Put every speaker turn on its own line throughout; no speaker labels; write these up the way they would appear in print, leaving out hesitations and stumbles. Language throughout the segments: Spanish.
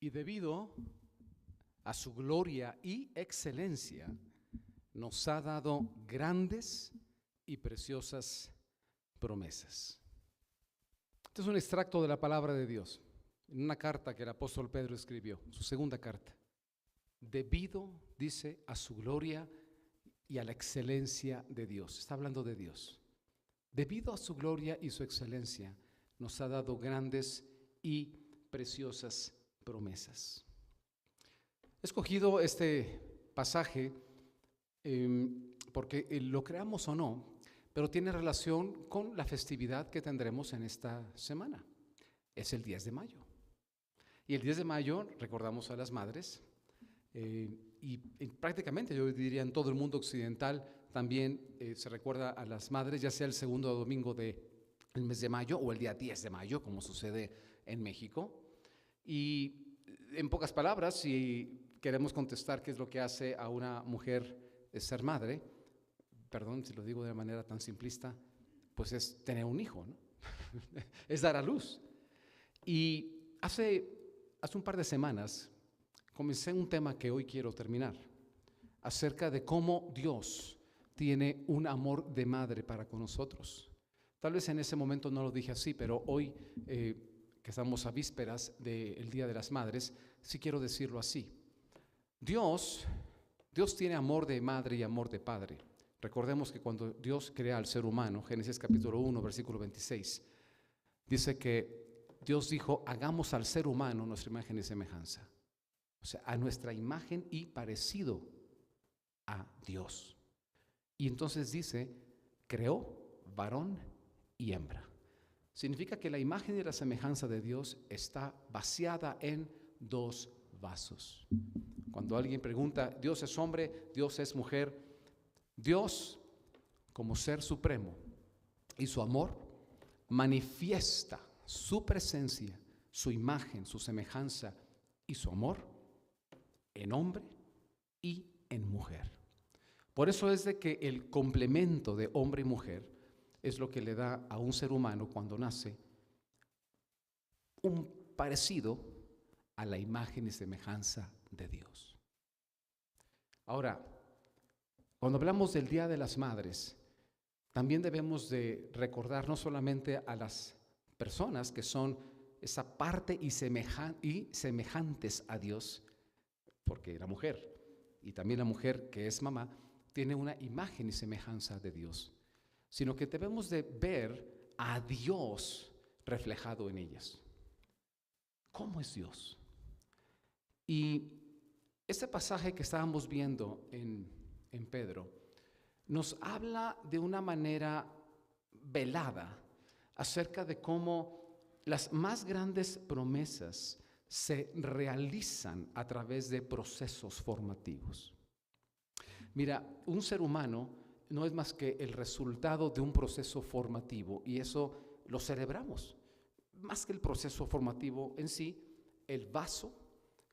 Y debido a su gloria y excelencia, nos ha dado grandes y preciosas promesas. Este es un extracto de la palabra de Dios, en una carta que el apóstol Pedro escribió, su segunda carta. Debido, dice, a su gloria y a la excelencia de Dios. Está hablando de Dios. Debido a su gloria y su excelencia, nos ha dado grandes y preciosas promesas. He escogido este pasaje porque lo creamos o no, pero tiene relación con la festividad que tendremos en esta semana. Es el 10 de mayo. Y el 10 de mayo recordamos a las madres y prácticamente yo diría en todo el mundo occidental también se recuerda a las madres, ya sea el segundo domingo del mes de mayo o el día 10 de mayo, como sucede en México. Y en pocas palabras, si queremos contestar qué es lo que hace a una mujer ser madre, perdón si lo digo de manera tan simplista, pues es tener un hijo, ¿no? Es dar a luz. Y hace un par de semanas comencé un tema que hoy quiero terminar, acerca de cómo Dios tiene un amor de madre para con nosotros. Tal vez en ese momento no lo dije así, pero hoy que estamos a vísperas del Día de las Madres, sí quiero decirlo así. Dios tiene amor de madre y amor de padre. Recordemos que cuando Dios crea al ser humano, Génesis capítulo 1, versículo 26, dice que Dios dijo, hagamos al ser humano nuestra imagen y semejanza. O sea, a nuestra imagen y parecido a Dios. Y entonces dice, creó varón y hembra. Significa que la imagen y la semejanza de Dios está vaciada en dos vasos. Cuando alguien pregunta, ¿Dios es hombre? ¿Dios es mujer? Dios, como ser supremo y su amor, manifiesta su presencia, su imagen, su semejanza y su amor en hombre y en mujer. Por eso es de que el complemento de hombre y mujer es lo que le da a un ser humano cuando nace un parecido a la imagen y semejanza de Dios. Ahora, cuando hablamos del Día de las Madres, también debemos de recordar no solamente a las personas que son esa parte y semejantes a Dios, porque la mujer, y también la mujer que es mamá, tiene una imagen y semejanza de Dios, sino que debemos de ver a Dios reflejado en ellas. ¿Cómo es Dios? Y este pasaje que estábamos viendo en Pedro nos habla de una manera velada acerca de cómo las más grandes promesas se realizan a través de procesos formativos. Mira, un ser humano no es más que el resultado de un proceso formativo y eso lo celebramos. Más que el proceso formativo en sí, el vaso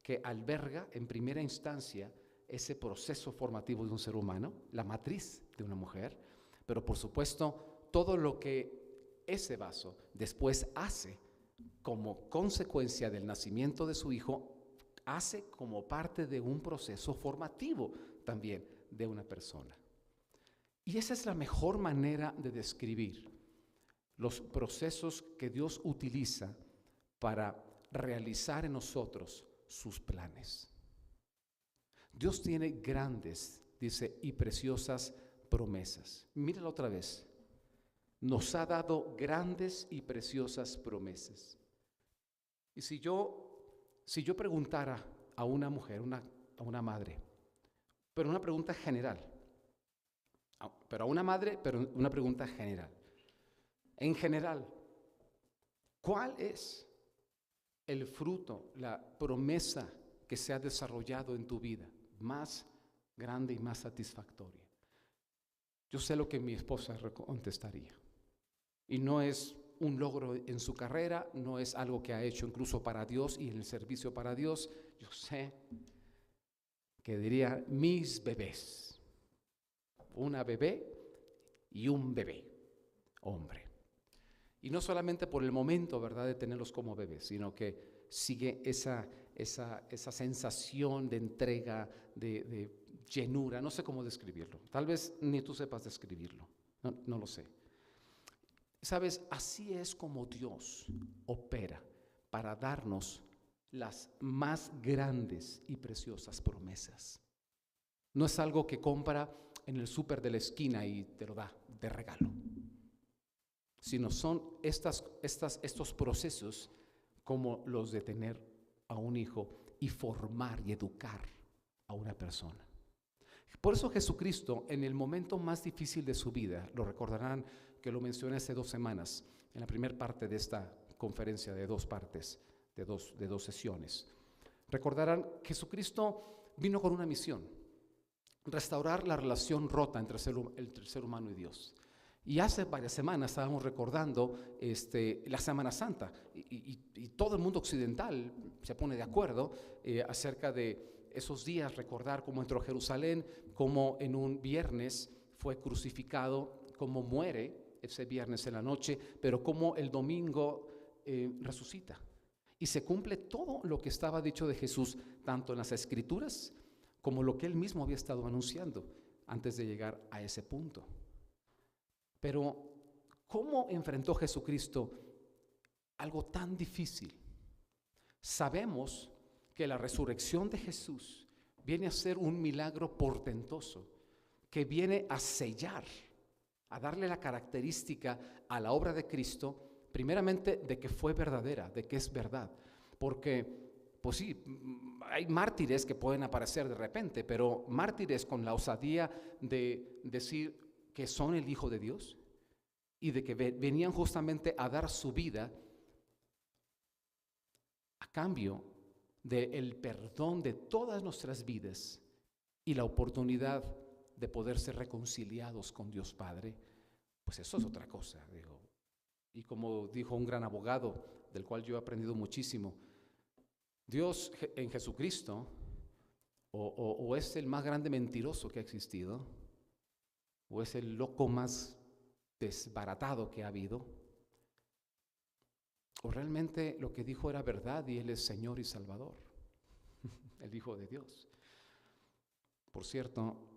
que alberga en primera instancia ese proceso formativo de un ser humano, la matriz de una mujer, pero por supuesto todo lo que ese vaso después hace como consecuencia del nacimiento de su hijo, hace como parte de un proceso formativo también de una persona. Y esa es la mejor manera de describir los procesos que Dios utiliza para realizar en nosotros sus planes. Dios tiene grandes, dice, y preciosas promesas. Míralo otra vez. Nos ha dado grandes y preciosas promesas. Y si yo preguntara a una mujer, a una madre, pero una pregunta general, pero a una madre, pero una pregunta general. En general, ¿cuál es el fruto, la promesa que se ha desarrollado en tu vida más grande y más satisfactoria? Yo sé lo que mi esposa contestaría. Y no es un logro en su carrera, no es algo que ha hecho incluso para Dios y en el servicio para Dios. Yo sé que diría mis bebés, una bebé y un bebé, hombre. Y no solamente por el momento, ¿verdad?, de tenerlos como bebés, sino que sigue esa esa sensación de entrega, de llenura, no sé cómo describirlo. Tal vez ni tú sepas describirlo, no lo sé. Sabes, así es como Dios opera para darnos las más grandes y preciosas promesas. No es algo que compra en el súper de la esquina y te lo da de regalo, sino son estos procesos como los de tener a un hijo y formar y educar a una persona. Por eso Jesucristo, en el momento más difícil de su vida, lo recordarán que lo mencioné hace 2 semanas, en la primera parte de esta conferencia de 2 partes, de dos sesiones. Recordarán, Jesucristo vino con una misión: restaurar la relación rota entre el ser humano y Dios. Y hace varias semanas estábamos recordando la Semana Santa y todo el mundo occidental se pone de acuerdo acerca de esos días, recordar cómo entró a Jerusalén, cómo en un viernes fue crucificado, cómo muere ese viernes en la noche, pero cómo el domingo resucita. Y se cumple todo lo que estaba dicho de Jesús, tanto en las Escrituras como lo que él mismo había estado anunciando antes de llegar a ese punto. Pero, ¿cómo enfrentó Jesucristo algo tan difícil? Sabemos que la resurrección de Jesús viene a ser un milagro portentoso, que viene a sellar, a darle la característica a la obra de Cristo, primeramente de que fue verdadera, de que es verdad. Porque, pues sí, hay mártires que pueden aparecer de repente, pero mártires con la osadía de decir que son el Hijo de Dios y de que venían justamente a dar su vida a cambio del perdón de todas nuestras vidas y la oportunidad de poder ser reconciliados con Dios Padre, pues eso es otra cosa, digo. Y como dijo un gran abogado, del cual yo he aprendido muchísimo, Dios en Jesucristo o es el más grande mentiroso que ha existido, o es el loco más desbaratado que ha habido, o realmente lo que dijo era verdad y Él es Señor y Salvador, el Hijo de Dios. Por cierto,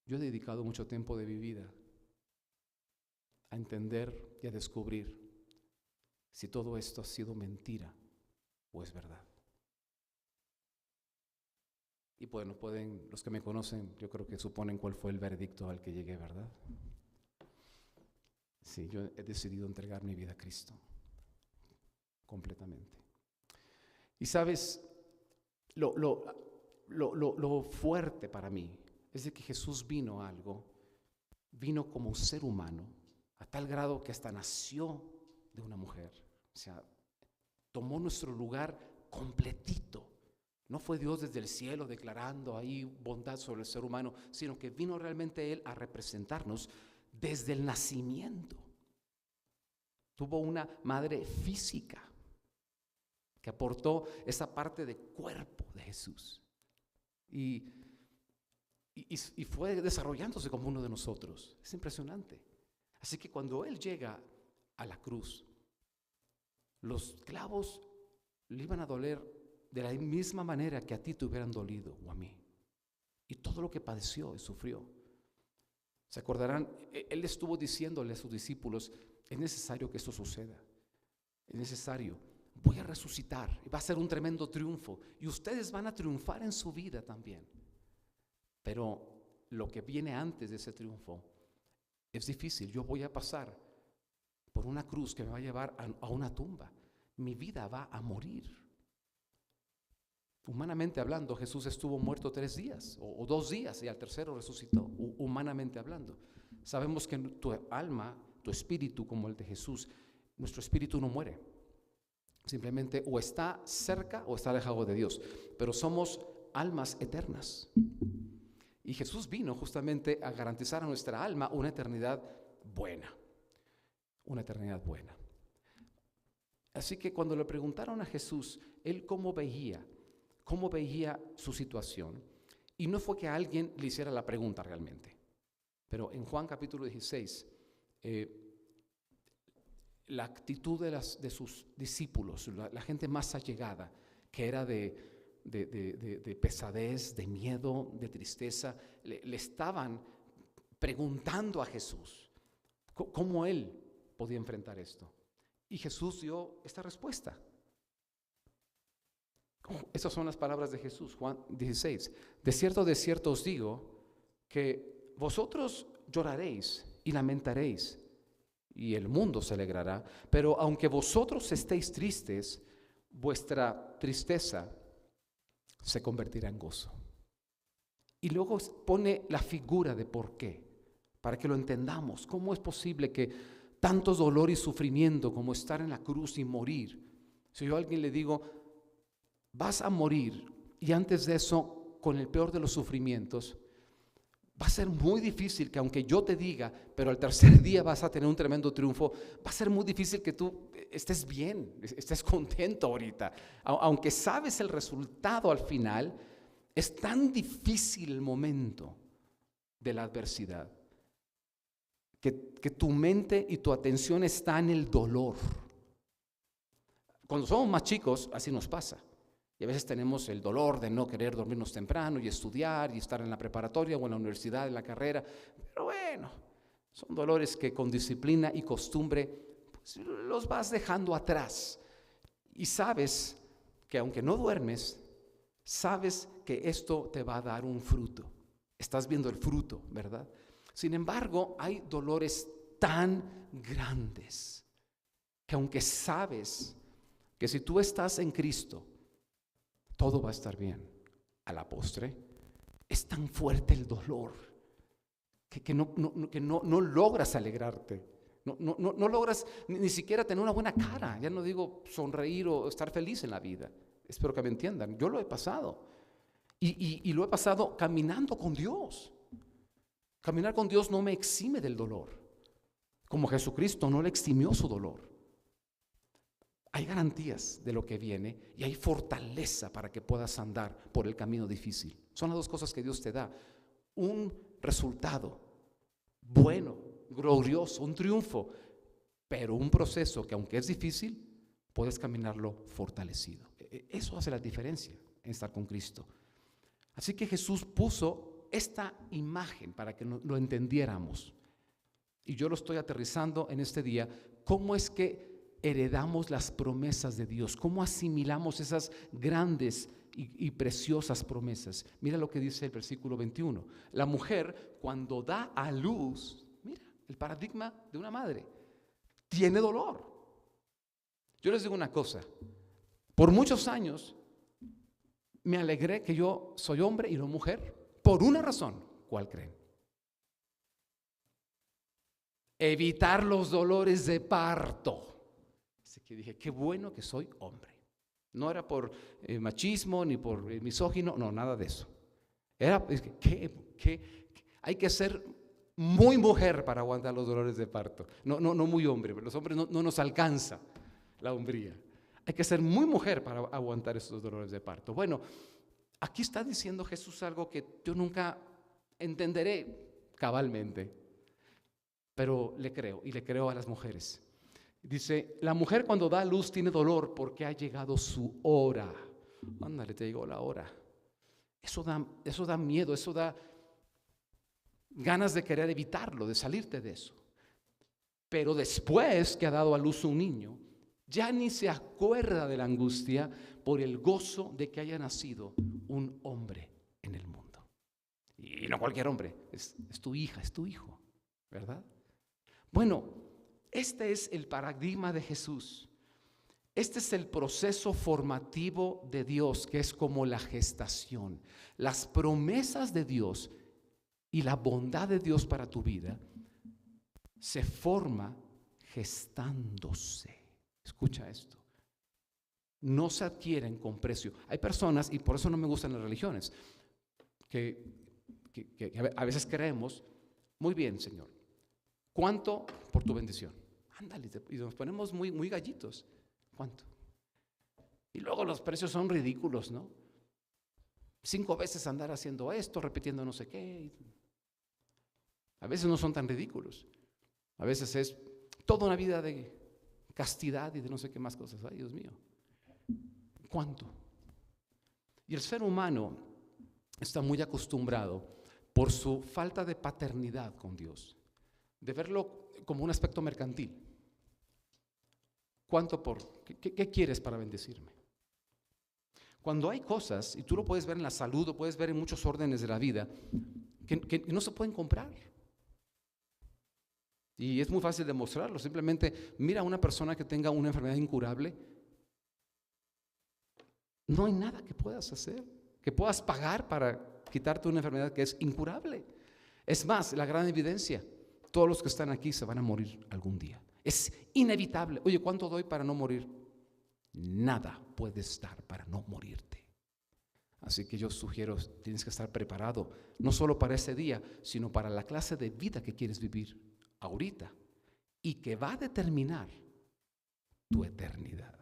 yo he dedicado mucho tiempo de mi vida a entender y a descubrir si todo esto ha sido mentira o es verdad. Y bueno, los que me conocen, yo creo que suponen cuál fue el veredicto al que llegué, ¿verdad? Sí, yo he decidido entregar mi vida a Cristo completamente. Y sabes, lo fuerte para mí es de que Jesús vino como ser humano, a tal grado que hasta nació de una mujer. O sea, tomó nuestro lugar completito. No fue Dios desde el cielo declarando ahí bondad sobre el ser humano, sino que vino realmente Él a representarnos desde el nacimiento. Tuvo una madre física que aportó esa parte de cuerpo de Jesús. Y fue desarrollándose como uno de nosotros. Es impresionante. Así que cuando Él llega a la cruz, los clavos le iban a doler de la misma manera que a ti te hubieran dolido o a mí. Y todo lo que padeció y sufrió. Se acordarán, Él estuvo diciéndole a sus discípulos: es necesario que esto suceda. Es necesario. Voy a resucitar. Va a ser un tremendo triunfo. Y ustedes van a triunfar en su vida también. Pero lo que viene antes de ese triunfo es difícil. Yo voy a pasar por una cruz que me va a llevar a una tumba. Mi vida va a morir. Humanamente hablando, Jesús estuvo muerto 3 días o 2 días y al tercero resucitó, humanamente hablando. Sabemos que tu alma, tu espíritu como el de Jesús, nuestro espíritu no muere. Simplemente o está cerca o está alejado de Dios. Pero somos almas eternas. Y Jesús vino justamente a garantizar a nuestra alma una eternidad buena. Una eternidad buena. Así que cuando le preguntaron a Jesús, Él cómo veía su situación, y no fue que alguien le hiciera la pregunta realmente, pero en Juan capítulo 16, la actitud de sus discípulos, la gente más allegada, que era de pesadez, de miedo, de tristeza, le estaban preguntando a Jesús cómo él podía enfrentar esto. Y Jesús dio esta respuesta. Esas son las palabras de Jesús, Juan 16. De cierto os digo que vosotros lloraréis y lamentaréis, y el mundo se alegrará, pero aunque vosotros estéis tristes, vuestra tristeza se convertirá en gozo. Y luego pone la figura de por qué, para que lo entendamos. ¿Cómo es posible que tanto dolor y sufrimiento como estar en la cruz y morir? Si yo a alguien le digo, vas a morir, y antes de eso, con el peor de los sufrimientos, va a ser muy difícil que aunque yo te diga, pero al tercer día vas a tener un tremendo triunfo, va a ser muy difícil que tú estés bien, estés contento ahorita. Aunque sabes el resultado al final, es tan difícil el momento de la adversidad que tu mente y tu atención está en el dolor. Cuando somos más chicos, así nos pasa. Y a veces tenemos el dolor de no querer dormirnos temprano y estudiar y estar en la preparatoria o en la universidad, en la carrera. Pero bueno, son dolores que con disciplina y costumbre pues, los vas dejando atrás. Y sabes que aunque no duermes, sabes que esto te va a dar un fruto. Estás viendo el fruto, ¿verdad? Sin embargo, hay dolores tan grandes que aunque sabes que si tú estás en Cristo, todo va a estar bien, a la postre es tan fuerte el dolor que no logras alegrarte, no logras ni siquiera tener una buena cara. Ya no digo sonreír o estar feliz en la vida. Espero que me entiendan. Yo lo he pasado y lo he pasado caminando con Dios. Caminar con Dios no me exime del dolor, como Jesucristo no le eximió su dolor. Hay garantías de lo que viene y hay fortaleza para que puedas andar por el camino difícil. Son las dos cosas que Dios te da. Un resultado bueno, glorioso, un triunfo, pero un proceso que aunque es difícil, puedes caminarlo fortalecido. Eso hace la diferencia en estar con Cristo. Así que Jesús puso esta imagen para que lo entendiéramos. Y yo lo estoy aterrizando en este día. ¿Cómo es que heredamos las promesas de Dios? ¿Cómo asimilamos esas grandes y preciosas promesas? Mira lo que dice el versículo 21. La mujer cuando da a luz, mira el paradigma de una madre, tiene dolor. Yo les digo una cosa, por muchos años me alegré que yo soy hombre y no mujer, por una razón. ¿Cuál creen? Evitar los dolores de parto. Así que dije, qué bueno que soy hombre. No era por machismo ni por misógino, no, nada de eso. Era que hay que ser muy mujer para aguantar los dolores de parto. No muy hombre, los hombres no nos alcanza la hombría. Hay que ser muy mujer para aguantar esos dolores de parto. Bueno, aquí está diciendo Jesús algo que yo nunca entenderé cabalmente, pero le creo y le creo a las mujeres. Dice, la mujer cuando da a luz tiene dolor porque ha llegado su hora. Ándale, te llegó la hora. Eso da miedo, eso da ganas de querer evitarlo, de salirte de eso. Pero después que ha dado a luz un niño, ya ni se acuerda de la angustia por el gozo de que haya nacido un hombre en el mundo. Y no cualquier hombre, es tu hija, es tu hijo, ¿verdad? Bueno, este es el paradigma de Jesús. Este es el proceso formativo de Dios, que es como la gestación. Las promesas de Dios y la bondad de Dios para tu vida se forma gestándose. Escucha esto. No se adquieren con precio. Hay personas, y por eso no me gustan las religiones, que a veces creemos, muy bien, Señor, ¿cuánto por tu bendición? Ándale, y nos ponemos muy gallitos. ¿Cuánto? Y luego los precios son ridículos, ¿no? 5 veces andar haciendo esto, repitiendo no sé qué. A veces no son tan ridículos. A veces es toda una vida de castidad y de no sé qué más cosas. Ay, Dios mío, ¿cuánto? Y el ser humano está muy acostumbrado por su falta de paternidad con Dios, de verlo como un aspecto mercantil. ¿Cuánto por? ¿Qué quieres para bendecirme? Cuando hay cosas, y tú lo puedes ver en la salud, lo puedes ver en muchos órdenes de la vida, que no se pueden comprar. Y es muy fácil demostrarlo. Simplemente mira a una persona que tenga una enfermedad incurable. No hay nada que puedas hacer, que puedas pagar para quitarte una enfermedad que es incurable. Es más, la gran evidencia, todos los que están aquí se van a morir algún día. Es inevitable. Oye, ¿cuánto doy para no morir? Nada puedes dar para no morirte. Así que yo sugiero, tienes que estar preparado, no solo para ese día, sino para la clase de vida que quieres vivir ahorita y que va a determinar tu eternidad.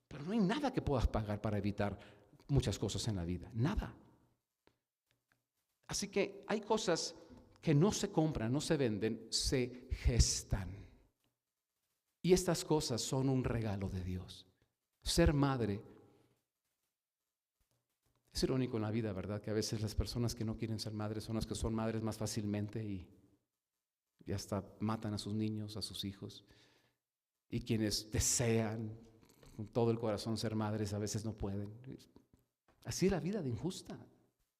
Pero no hay nada que puedas pagar para evitar muchas cosas en la vida, nada. Así que hay cosas que no se compran, no se venden, se gestan. Y estas cosas son un regalo de Dios. Ser madre es irónico en la vida, ¿verdad? Que a veces las personas que no quieren ser madres son las que son madres más fácilmente y hasta matan a sus niños, a sus hijos. Y quienes desean con todo el corazón ser madres a veces no pueden. Así es la vida de injusta.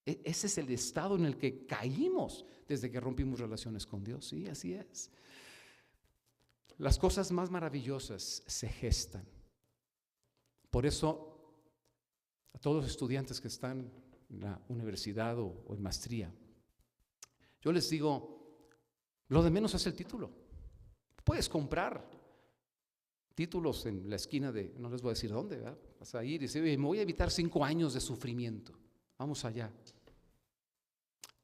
Ese es el estado en el que caímos desde que rompimos relaciones con Dios. Sí, así es. Las cosas más maravillosas se gestan. Por eso, a todos los estudiantes que están en la universidad o en maestría, yo les digo, lo de menos es el título. Puedes comprar títulos en la esquina de, no les voy a decir dónde, ¿verdad? Vas a ir y decir, me voy a evitar 5 años de sufrimiento. Vamos allá.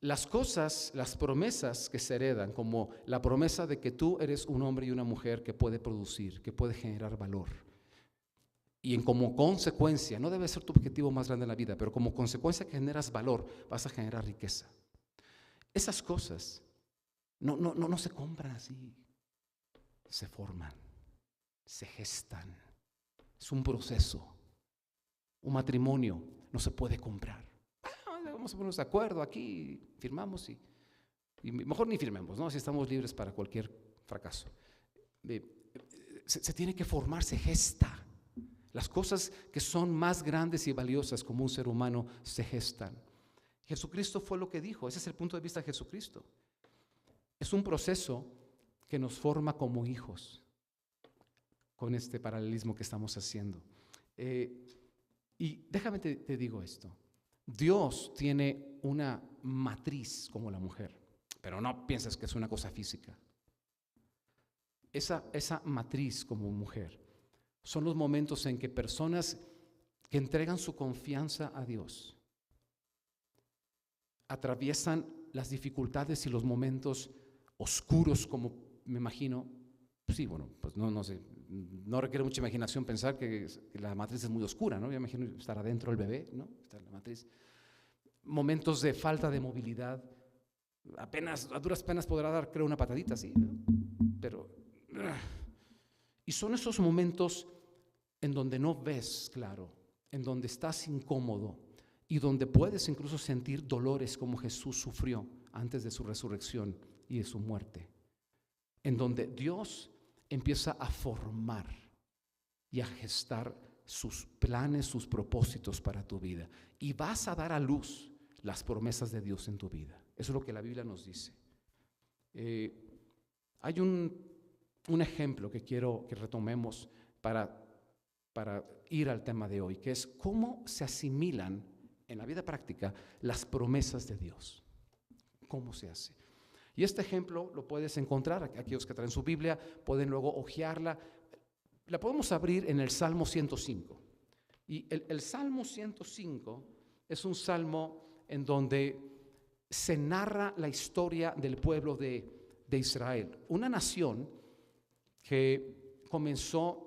Las cosas, las promesas que se heredan, como la promesa de que tú eres un hombre y una mujer que puede producir, que puede generar valor. Y como consecuencia, no debe ser tu objetivo más grande en la vida, pero como consecuencia que generas valor, vas a generar riqueza. Esas cosas no se compran así, se forman, se gestan. Es un proceso. Un matrimonio no se puede comprar. Vamos a ponernos de acuerdo aquí, firmamos y mejor ni firmemos, ¿no? Si estamos libres para cualquier fracaso. Se tiene que formar, se gesta. Las cosas que son más grandes y valiosas como un ser humano se gestan. Jesucristo fue lo que dijo, ese es el punto de vista de Jesucristo. Es un proceso que nos forma como hijos, con este paralelismo que estamos haciendo. Y déjame te digo esto. Dios tiene una matriz como la mujer, pero no pienses que es una cosa física. Esa matriz como mujer son los momentos en que personas que entregan su confianza a Dios atraviesan las dificultades y los momentos oscuros, como me imagino. Sí, bueno, pues no sé, no requiere mucha imaginación pensar que la matriz es muy oscura, ¿no? Yo imagino estar adentro del bebé, ¿no? Está la matriz. Momentos de falta de movilidad, a duras penas podrá dar, creo, una patadita, sí, ¿no? Pero, y son esos momentos en donde no ves claro, en donde estás incómodo y donde puedes incluso sentir dolores como Jesús sufrió antes de su resurrección y de su muerte, en donde Dios empieza a formar y a gestar sus planes, sus propósitos para tu vida, y vas a dar a luz las promesas de Dios en tu vida. Eso es lo que la Biblia nos dice. Hay un ejemplo que quiero que retomemos para ir al tema de hoy, que es cómo se asimilan en la vida práctica las promesas de Dios. ¿Cómo se hace? Y este ejemplo lo puedes encontrar, aquellos que traen su Biblia pueden luego hojearla. La podemos abrir en el Salmo 105. Y el Salmo 105 es un salmo en donde se narra la historia del pueblo de Israel, una nación que comenzó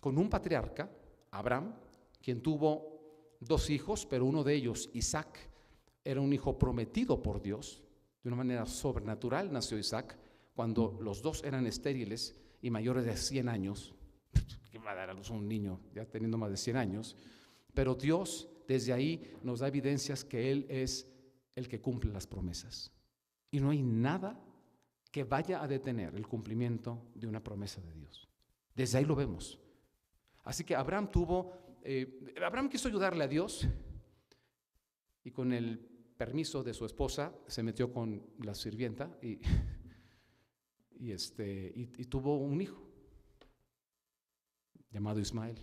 con un patriarca, Abraham, quien tuvo 2 hijos, pero uno de ellos, Isaac, era un hijo prometido por Dios. De una manera sobrenatural nació Isaac cuando los 2 eran estériles y mayores de 100 años, que va a dar a luz un niño ya teniendo más de 100 años, pero Dios desde ahí nos da evidencias que Él es el que cumple las promesas. Y no hay nada que vaya a detener el cumplimiento de una promesa de Dios. Desde ahí lo vemos. Así que Abraham quiso ayudarle a Dios y con el permiso de su esposa se metió con la sirvienta y tuvo un hijo llamado Ismael.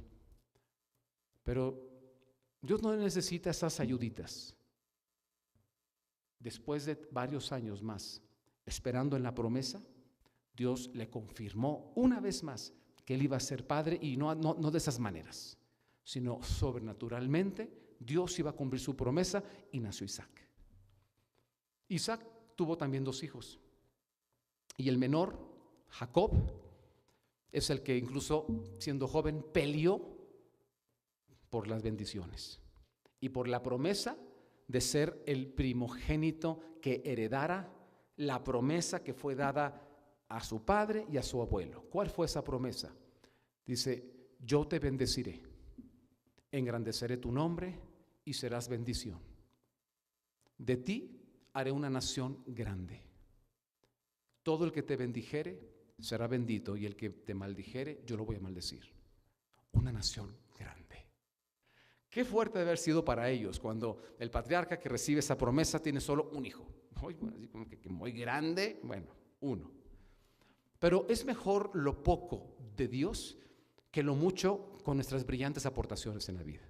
Pero Dios no necesita esas ayuditas. Después de varios años más, esperando en la promesa, Dios le confirmó una vez más que él iba a ser padre, y no de esas maneras, sino sobrenaturalmente. Dios iba a cumplir su promesa y nació Isaac. Isaac tuvo también 2 hijos, y el menor, Jacob, es el que incluso siendo joven peleó por las bendiciones y por la promesa de ser el primogénito que heredara la promesa que fue dada a su padre y a su abuelo. ¿Cuál fue esa promesa? Dice: yo te bendeciré, engrandeceré tu nombre y serás bendición. De ti haré una nación grande. Todo el que te bendijere será bendito, y el que te maldijere yo lo voy a maldecir. Una nación grande. Qué fuerte debe haber sido para ellos cuando el patriarca que recibe esa promesa tiene solo un hijo. Así como que muy grande, bueno, uno. Pero es mejor lo poco de Dios que lo mucho con nuestras brillantes aportaciones en la vida,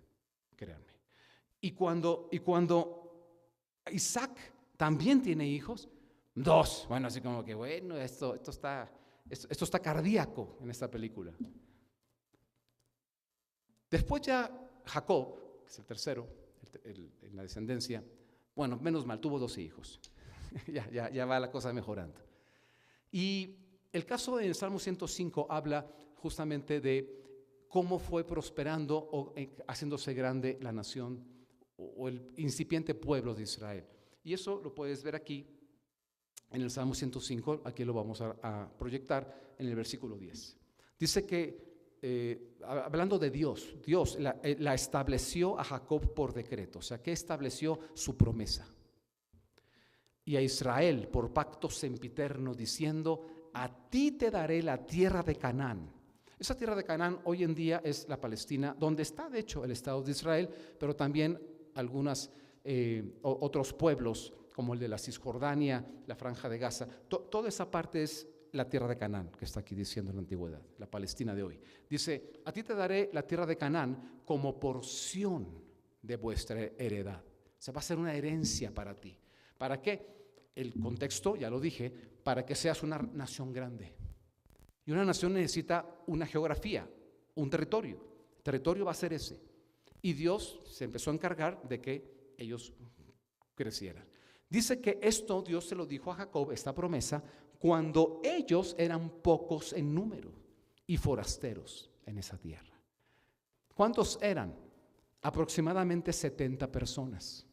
créanme. Y cuando Isaac también tiene hijos, 2, bueno, así como que bueno, esto está cardíaco en esta película. Después ya Jacob, que es el tercero en la descendencia, bueno, menos mal, tuvo 12 hijos. ya va la cosa mejorando. Y el caso del Salmo 105 habla justamente de cómo fue prosperando o haciéndose grande la nación o el incipiente pueblo de Israel. Y eso lo puedes ver aquí en el Salmo 105, aquí lo vamos a proyectar en el versículo 10. Dice que hablando de Dios la estableció a Jacob por decreto, o sea que estableció su promesa, y a Israel por pacto sempiterno, diciendo: a ti te daré la tierra de Canaán. Esa tierra de Canaán hoy en día es la Palestina, donde está de hecho el Estado de Israel, pero también otros pueblos como el de la Cisjordania, la Franja de Gaza. Toda esa parte es la tierra de Canaán, que está aquí diciendo en la antigüedad, la Palestina de hoy. Dice: a ti te daré la tierra de Canaán como porción de vuestra heredad. O sea, va a ser una herencia para ti. ¿Para qué? El contexto, ya lo dije, para que seas una nación grande. Y una nación necesita una geografía, un territorio. El territorio va a ser ese. Y Dios se empezó a encargar de que ellos crecieran. Dice que esto Dios se lo dijo a Jacob, esta promesa, cuando ellos eran pocos en número y forasteros en esa tierra. ¿Cuántos eran? Aproximadamente 70 personas.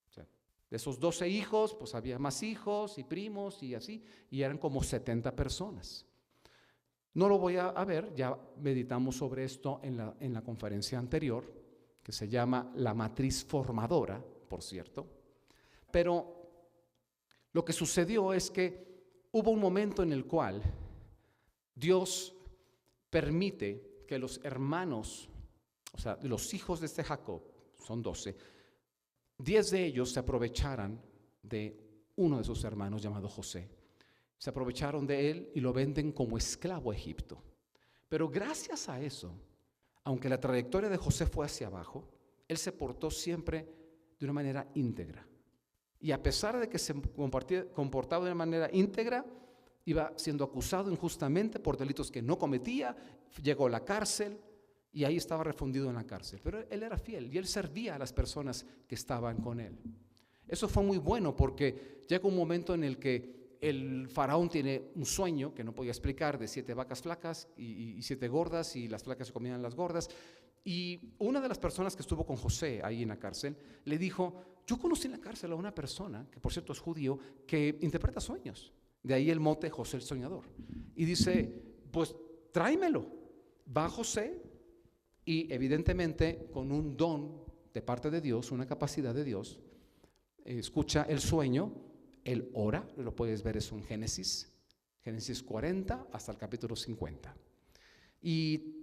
O sea, de esos 12 hijos, pues había más hijos y primos y así, y eran como 70 personas. No lo voy a ver, ya meditamos sobre esto en la conferencia anterior, que se llama La Matriz Formadora, por cierto. Pero lo que sucedió es que hubo un momento en el cual Dios permite que los hermanos, o sea, los hijos de este Jacob, son 12, 10 de ellos se aprovecharan de uno de sus hermanos llamado José. Se aprovecharon de él y lo venden como esclavo a Egipto. Pero gracias a eso, aunque la trayectoria de José fue hacia abajo, él se portó siempre de una manera íntegra. Y a pesar de que se comportaba de una manera íntegra, iba siendo acusado injustamente por delitos que no cometía, llegó a la cárcel y ahí estaba refundido en la cárcel. Pero él era fiel y él servía a las personas que estaban con él. Eso fue muy bueno porque llega un momento en el que el faraón tiene un sueño que no podía explicar de 7 vacas flacas y 7 gordas, y las flacas se comían las gordas. Y una de las personas que estuvo con José ahí en la cárcel le dijo: yo conocí en la cárcel a una persona, que por cierto es judío, que interpreta sueños. De ahí el mote José el soñador. Y dice, pues tráemelo. Va José y evidentemente con un don de parte de Dios, una capacidad de Dios, escucha el sueño, él ora, lo puedes ver eso en Génesis 40 hasta el capítulo 50. Y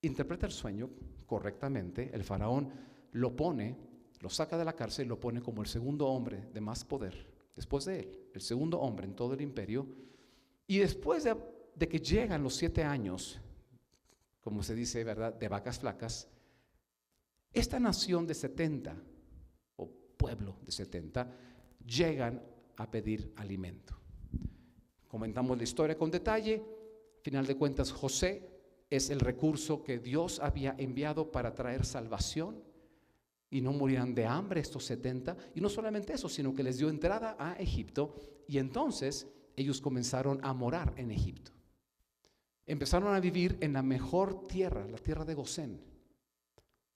interpreta el sueño correctamente. El faraón lo saca de la cárcel y lo pone como el segundo hombre de más poder, después de él, el segundo hombre en todo el imperio. Y después de que llegan los 7 años, como se dice, ¿verdad?, de vacas flacas, esta nación de 70, o pueblo de 70, llegan a pedir alimento. Comentamos la historia con detalle. Final de cuentas, José es el recurso que Dios había enviado para traer salvación y no murieran de hambre estos 70. Y no solamente eso, sino que les dio entrada a Egipto, y entonces ellos comenzaron a morar en Egipto. Empezaron a vivir en la mejor tierra, la tierra de Gosén.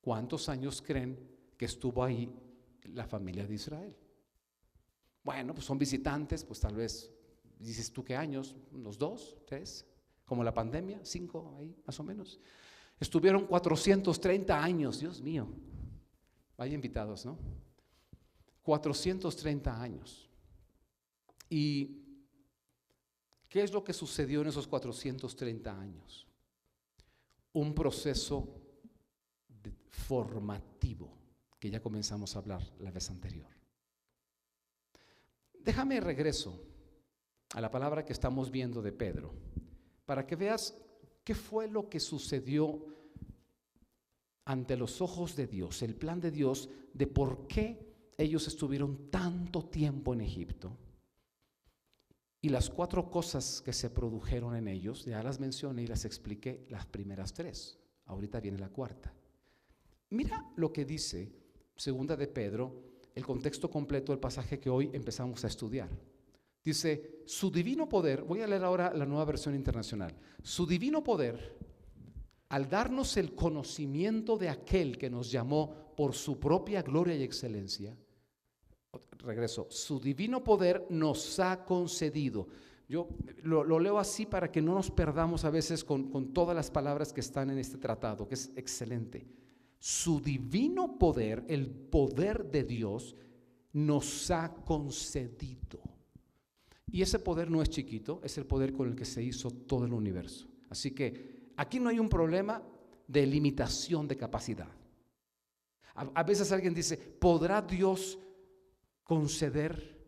¿Cuántos años creen que estuvo ahí la familia de Israel? Bueno, pues son visitantes, pues tal vez, dices tú, ¿qué años? ¿Unos 2, 3? Como la pandemia, 5 ahí más o menos. Estuvieron 430 años, Dios mío. Vaya invitados, ¿no? 430 años. ¿Y qué es lo que sucedió en esos 430 años? Un proceso formativo que ya comenzamos a hablar la vez anterior. Déjame regreso a la palabra que estamos viendo de Pedro, para que veas qué fue lo que sucedió ante los ojos de Dios, el plan de Dios de por qué ellos estuvieron tanto tiempo en Egipto. Y las 4 cosas que se produjeron en ellos, ya las mencioné y las expliqué las primeras 3. Ahorita viene la 4. Mira lo que dice segunda de Pedro, el contexto completo del pasaje que hoy empezamos a estudiar. Dice, su divino poder, voy a leer ahora la Nueva Versión Internacional. Su divino poder, al darnos el conocimiento de aquel que nos llamó por su propia gloria y excelencia, regreso, su divino poder nos ha concedido. Yo lo leo así para que no nos perdamos a veces con todas las palabras que están en este tratado, que es excelente. Su divino poder, el poder de Dios, nos ha concedido. Y ese poder no es chiquito, es el poder con el que se hizo todo el universo. Así que aquí no hay un problema de limitación de capacidad. A veces alguien dice, ¿podrá Dios conceder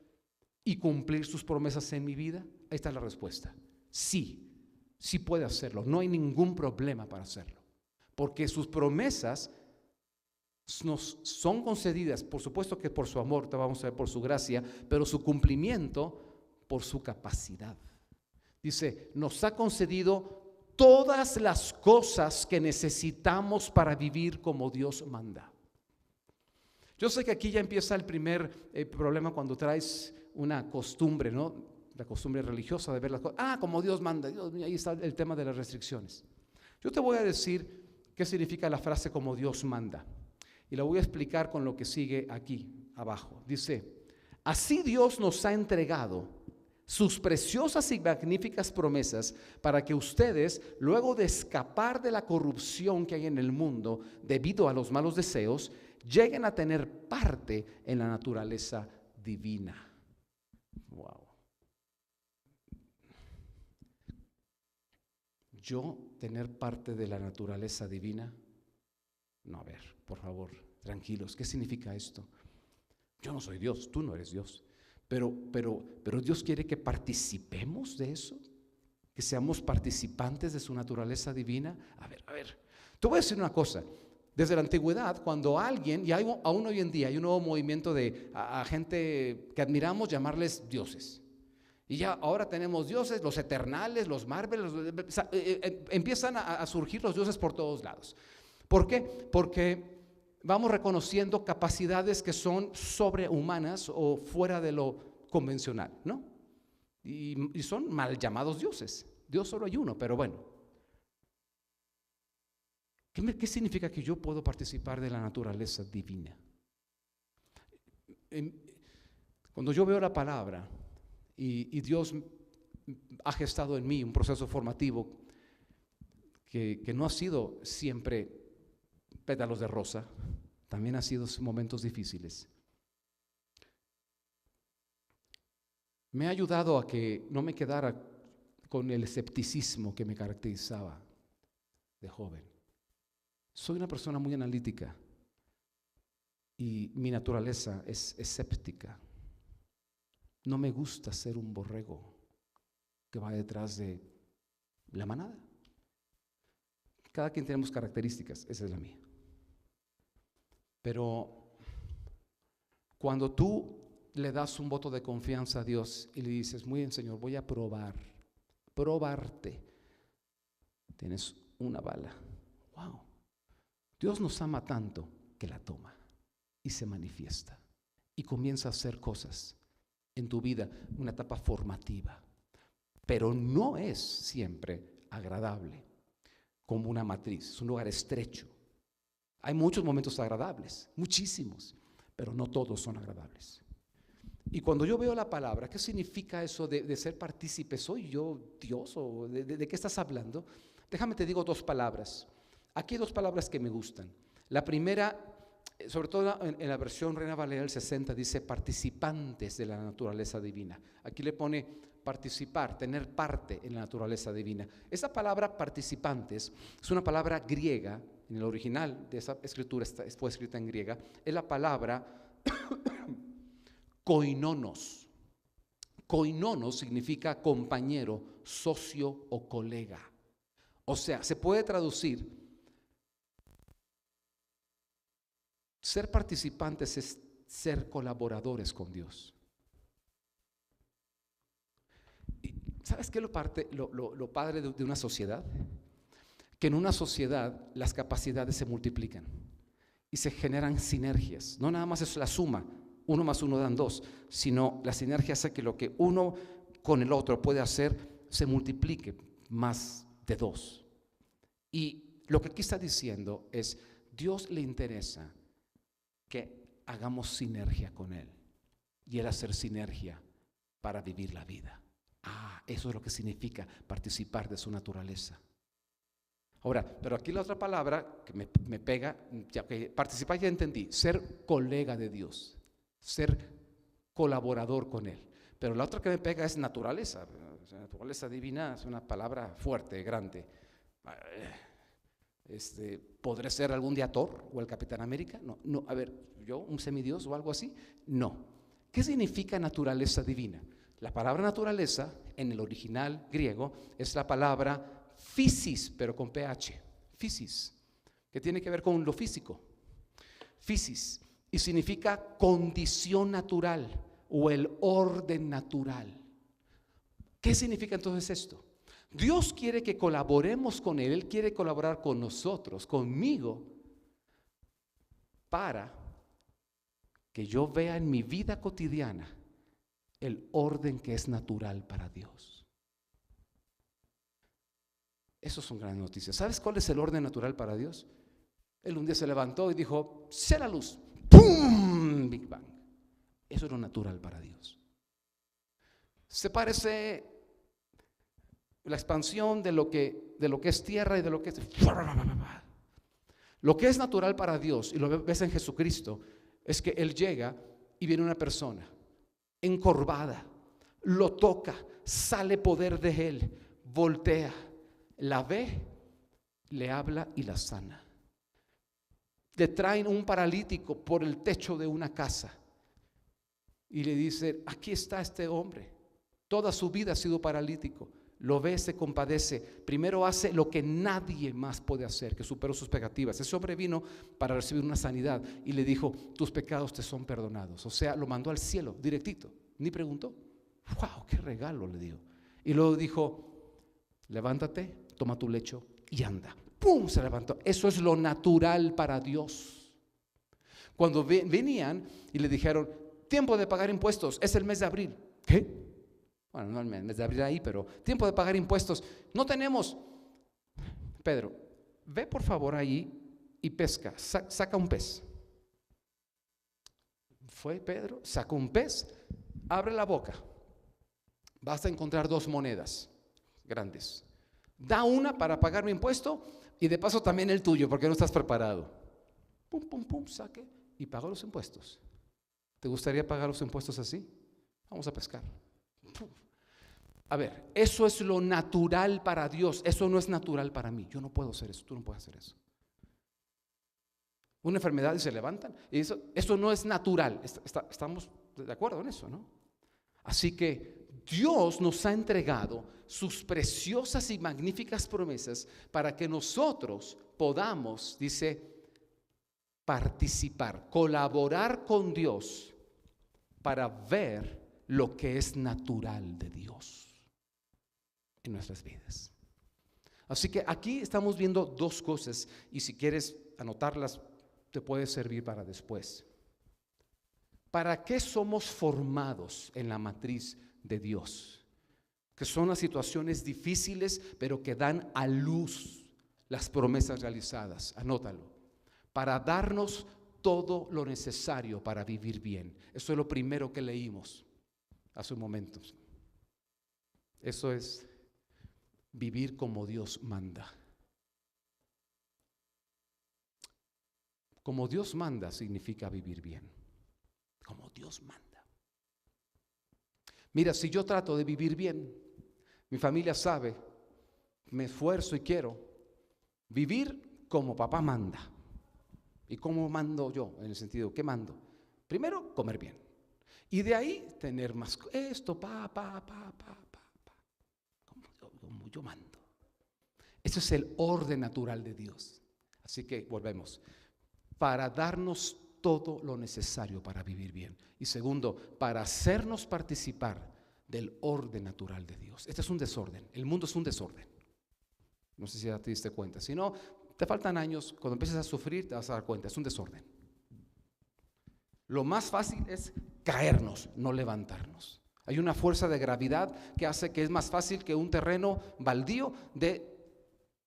y cumplir sus promesas en mi vida? Ahí está la respuesta. Sí, sí puede hacerlo. No hay ningún problema para hacerlo. Porque sus promesas nos son concedidas, por supuesto que por su amor, te vamos a ver por su gracia, pero su cumplimiento por su capacidad. Dice, nos ha concedido todas las cosas que necesitamos para vivir como Dios manda. Yo sé que aquí ya empieza el primer problema cuando traes una costumbre, ¿no? La costumbre religiosa de ver las cosas. Como Dios manda. Dios mío, ahí está el tema de las restricciones. Yo te voy a decir qué significa la frase como Dios manda. Y la voy a explicar con lo que sigue aquí abajo. Dice, así Dios nos ha entregado sus preciosas y magníficas promesas para que ustedes, luego de escapar de la corrupción que hay en el mundo debido a los malos deseos, lleguen a tener parte en la naturaleza divina. Wow. Yo tener parte de la naturaleza divina. No, a ver, por favor, tranquilos, ¿qué significa esto? Yo no soy Dios, tú no eres Dios, pero Dios quiere que participemos de eso, que seamos participantes de su naturaleza divina. A ver, te voy a decir una cosa. Desde la antigüedad, cuando alguien, y aún hoy en día hay un nuevo movimiento de a gente que admiramos llamarles dioses. Y ya ahora tenemos dioses, los eternales, los Marvel, empiezan a surgir los dioses por todos lados. ¿Por qué? Porque vamos reconociendo capacidades que son sobrehumanas o fuera de lo convencional, ¿no? Y son mal llamados dioses. Dios solo hay uno, pero bueno. ¿Qué significa que yo puedo participar de la naturaleza divina? Cuando yo veo la palabra Y Dios ha gestado en mí un proceso formativo que no ha sido siempre pétalos de rosa, también ha sido momentos difíciles. Me ha ayudado a que no me quedara con el escepticismo que me caracterizaba de joven. Soy una persona muy analítica y mi naturaleza es escéptica. No me gusta ser un borrego que va detrás de la manada. Cada quien tenemos características, esa es la mía. Pero cuando tú le das un voto de confianza a Dios y le dices, muy bien, Señor, voy a probarte, tienes una bala. Wow. Dios nos ama tanto que la toma y se manifiesta y comienza a hacer cosas en tu vida, una etapa formativa, pero no es siempre agradable como una matriz, es un lugar estrecho. Hay muchos momentos agradables, muchísimos, pero no todos son agradables. Y cuando yo veo la palabra, ¿qué significa eso de ser partícipe? ¿Soy yo Dios o de qué estás hablando? Déjame te digo dos palabras. Aquí hay dos palabras que me gustan. La primera, sobre todo en la versión Reina Valera del 60, dice participantes de la naturaleza divina. Aquí le pone participar, tener parte en la naturaleza divina. Esa palabra participantes es una palabra griega, en el original de esa escritura fue escrita en griega, es la palabra koinonos. Koinonos significa compañero, socio o colega. O sea, se puede traducir, ser participantes es ser colaboradores con Dios. ¿Sabes qué es lo padre de una sociedad? Que en una sociedad las capacidades se multiplican y se generan sinergias. No nada más es la suma, 1 más 1 dan 2, sino la sinergia hace que lo que uno con el otro puede hacer se multiplique más de 2. Y lo que aquí está diciendo es, Dios le interesa que hagamos sinergia con Él y Él hacer sinergia para vivir la vida. Eso es lo que significa participar de su naturaleza. Ahora, pero aquí la otra palabra que me pega, ya que participar ya entendí, ser colega de Dios, ser colaborador con Él. Pero la otra que me pega es naturaleza. Naturaleza divina es una palabra fuerte, grande. ¿Podré ser algún día Thor o el Capitán América? No, a ver, yo un semidios o algo así. No. ¿Qué significa naturaleza divina? La palabra naturaleza en el original griego es la palabra physis, pero con ph, physis, que tiene que ver con lo físico, physis, y significa condición natural o el orden natural. ¿Qué significa entonces esto? Dios quiere que colaboremos con Él, Él quiere colaborar con nosotros, conmigo, para que yo vea en mi vida cotidiana el orden que es natural para Dios. Eso son grandes noticias. ¿Sabes cuál es el orden natural para Dios? Él un día se levantó y dijo, sé la luz. ¡Pum! Big Bang. Eso es lo natural para Dios. Se parece la expansión de lo que es tierra y de lo que es... Lo que es natural para Dios, y lo ves en Jesucristo, es que Él llega y viene una persona encorvada, lo toca, sale poder de Él, voltea, la ve, le habla y la sana. Le traen un paralítico por el techo de una casa y le dice, aquí está este hombre, toda su vida ha sido paralítico. Lo ve, se compadece, primero hace lo que nadie más puede hacer, que superó sus expectativas. Ese hombre vino para recibir una sanidad y le dijo, tus pecados te son perdonados. O sea, lo mandó al cielo, directito, ni preguntó. ¡Wow! ¡Qué regalo! Le dio. Y luego dijo, levántate, toma tu lecho y anda. ¡Pum! Se levantó. Eso es lo natural para Dios. Cuando venían y le dijeron, tiempo de pagar impuestos, es el mes de abril. ¿Qué? Bueno, no el mes de abril ahí, pero tiempo de pagar impuestos. No tenemos. Pedro, ve por favor ahí y pesca, saca un pez. Fue Pedro, sacó un pez, abre la boca, vas a encontrar dos monedas grandes. Da una para pagar mi impuesto y de paso también el tuyo, porque no estás preparado. Pum, pum, pum, saque y paga los impuestos. ¿Te gustaría pagar los impuestos así? Vamos a pescar. A ver, eso es lo natural para Dios. Eso no es natural para mí. Yo no puedo hacer eso, tú no puedes hacer eso. Una enfermedad y se levantan. Y eso no es natural. Estamos de acuerdo en eso, ¿no? Así que Dios nos ha entregado sus preciosas y magníficas promesas para que nosotros podamos, dice, participar, colaborar con Dios para ver lo que es natural de Dios en nuestras vidas. Así que aquí estamos viendo dos cosas y si quieres anotarlas te puede servir para después. ¿Para qué somos formados en la matriz de Dios? Que son las situaciones difíciles, pero que dan a luz las promesas realizadas. Anótalo. Para darnos todo lo necesario para vivir bien. Eso es lo primero que leímos hace un momento. Eso es vivir como Dios manda. Como Dios manda significa vivir bien. Como Dios manda. Mira, si yo trato de vivir bien, mi familia sabe, me esfuerzo y quiero vivir como papá manda. ¿Y cómo mando yo? En el sentido, ¿qué mando? Primero, comer bien. Y de ahí, tener más esto, como yo mando. Ese es el orden natural de Dios. Así que volvemos. Para darnos todo lo necesario para vivir bien. Y segundo, para hacernos participar del orden natural de Dios. Este es un desorden. El mundo es un desorden. No sé si ya te diste cuenta. Si no, te faltan años. Cuando empieces a sufrir, te vas a dar cuenta. Es un desorden. Lo más fácil es caernos, no levantarnos. Hay una fuerza de gravedad que hace que es más fácil que un terreno baldío de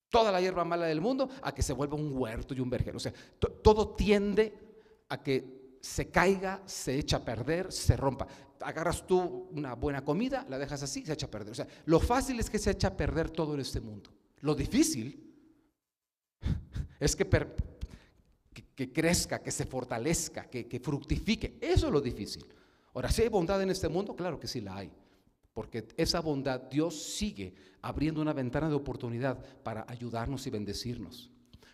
toda la hierba mala del mundo a que se vuelva un huerto y un vergel. O sea, todo tiende a que se caiga, se echa a perder, se rompa. Agarras tú una buena comida, la dejas así, se echa a perder. O sea, lo fácil es que se echa a perder todo en este mundo. Lo difícil es que crezca, que se fortalezca, que fructifique. Eso es lo difícil. Ahora, ¿si hay bondad en este mundo? Claro que sí la hay. Porque esa bondad, Dios sigue abriendo una ventana de oportunidad para ayudarnos y bendecirnos.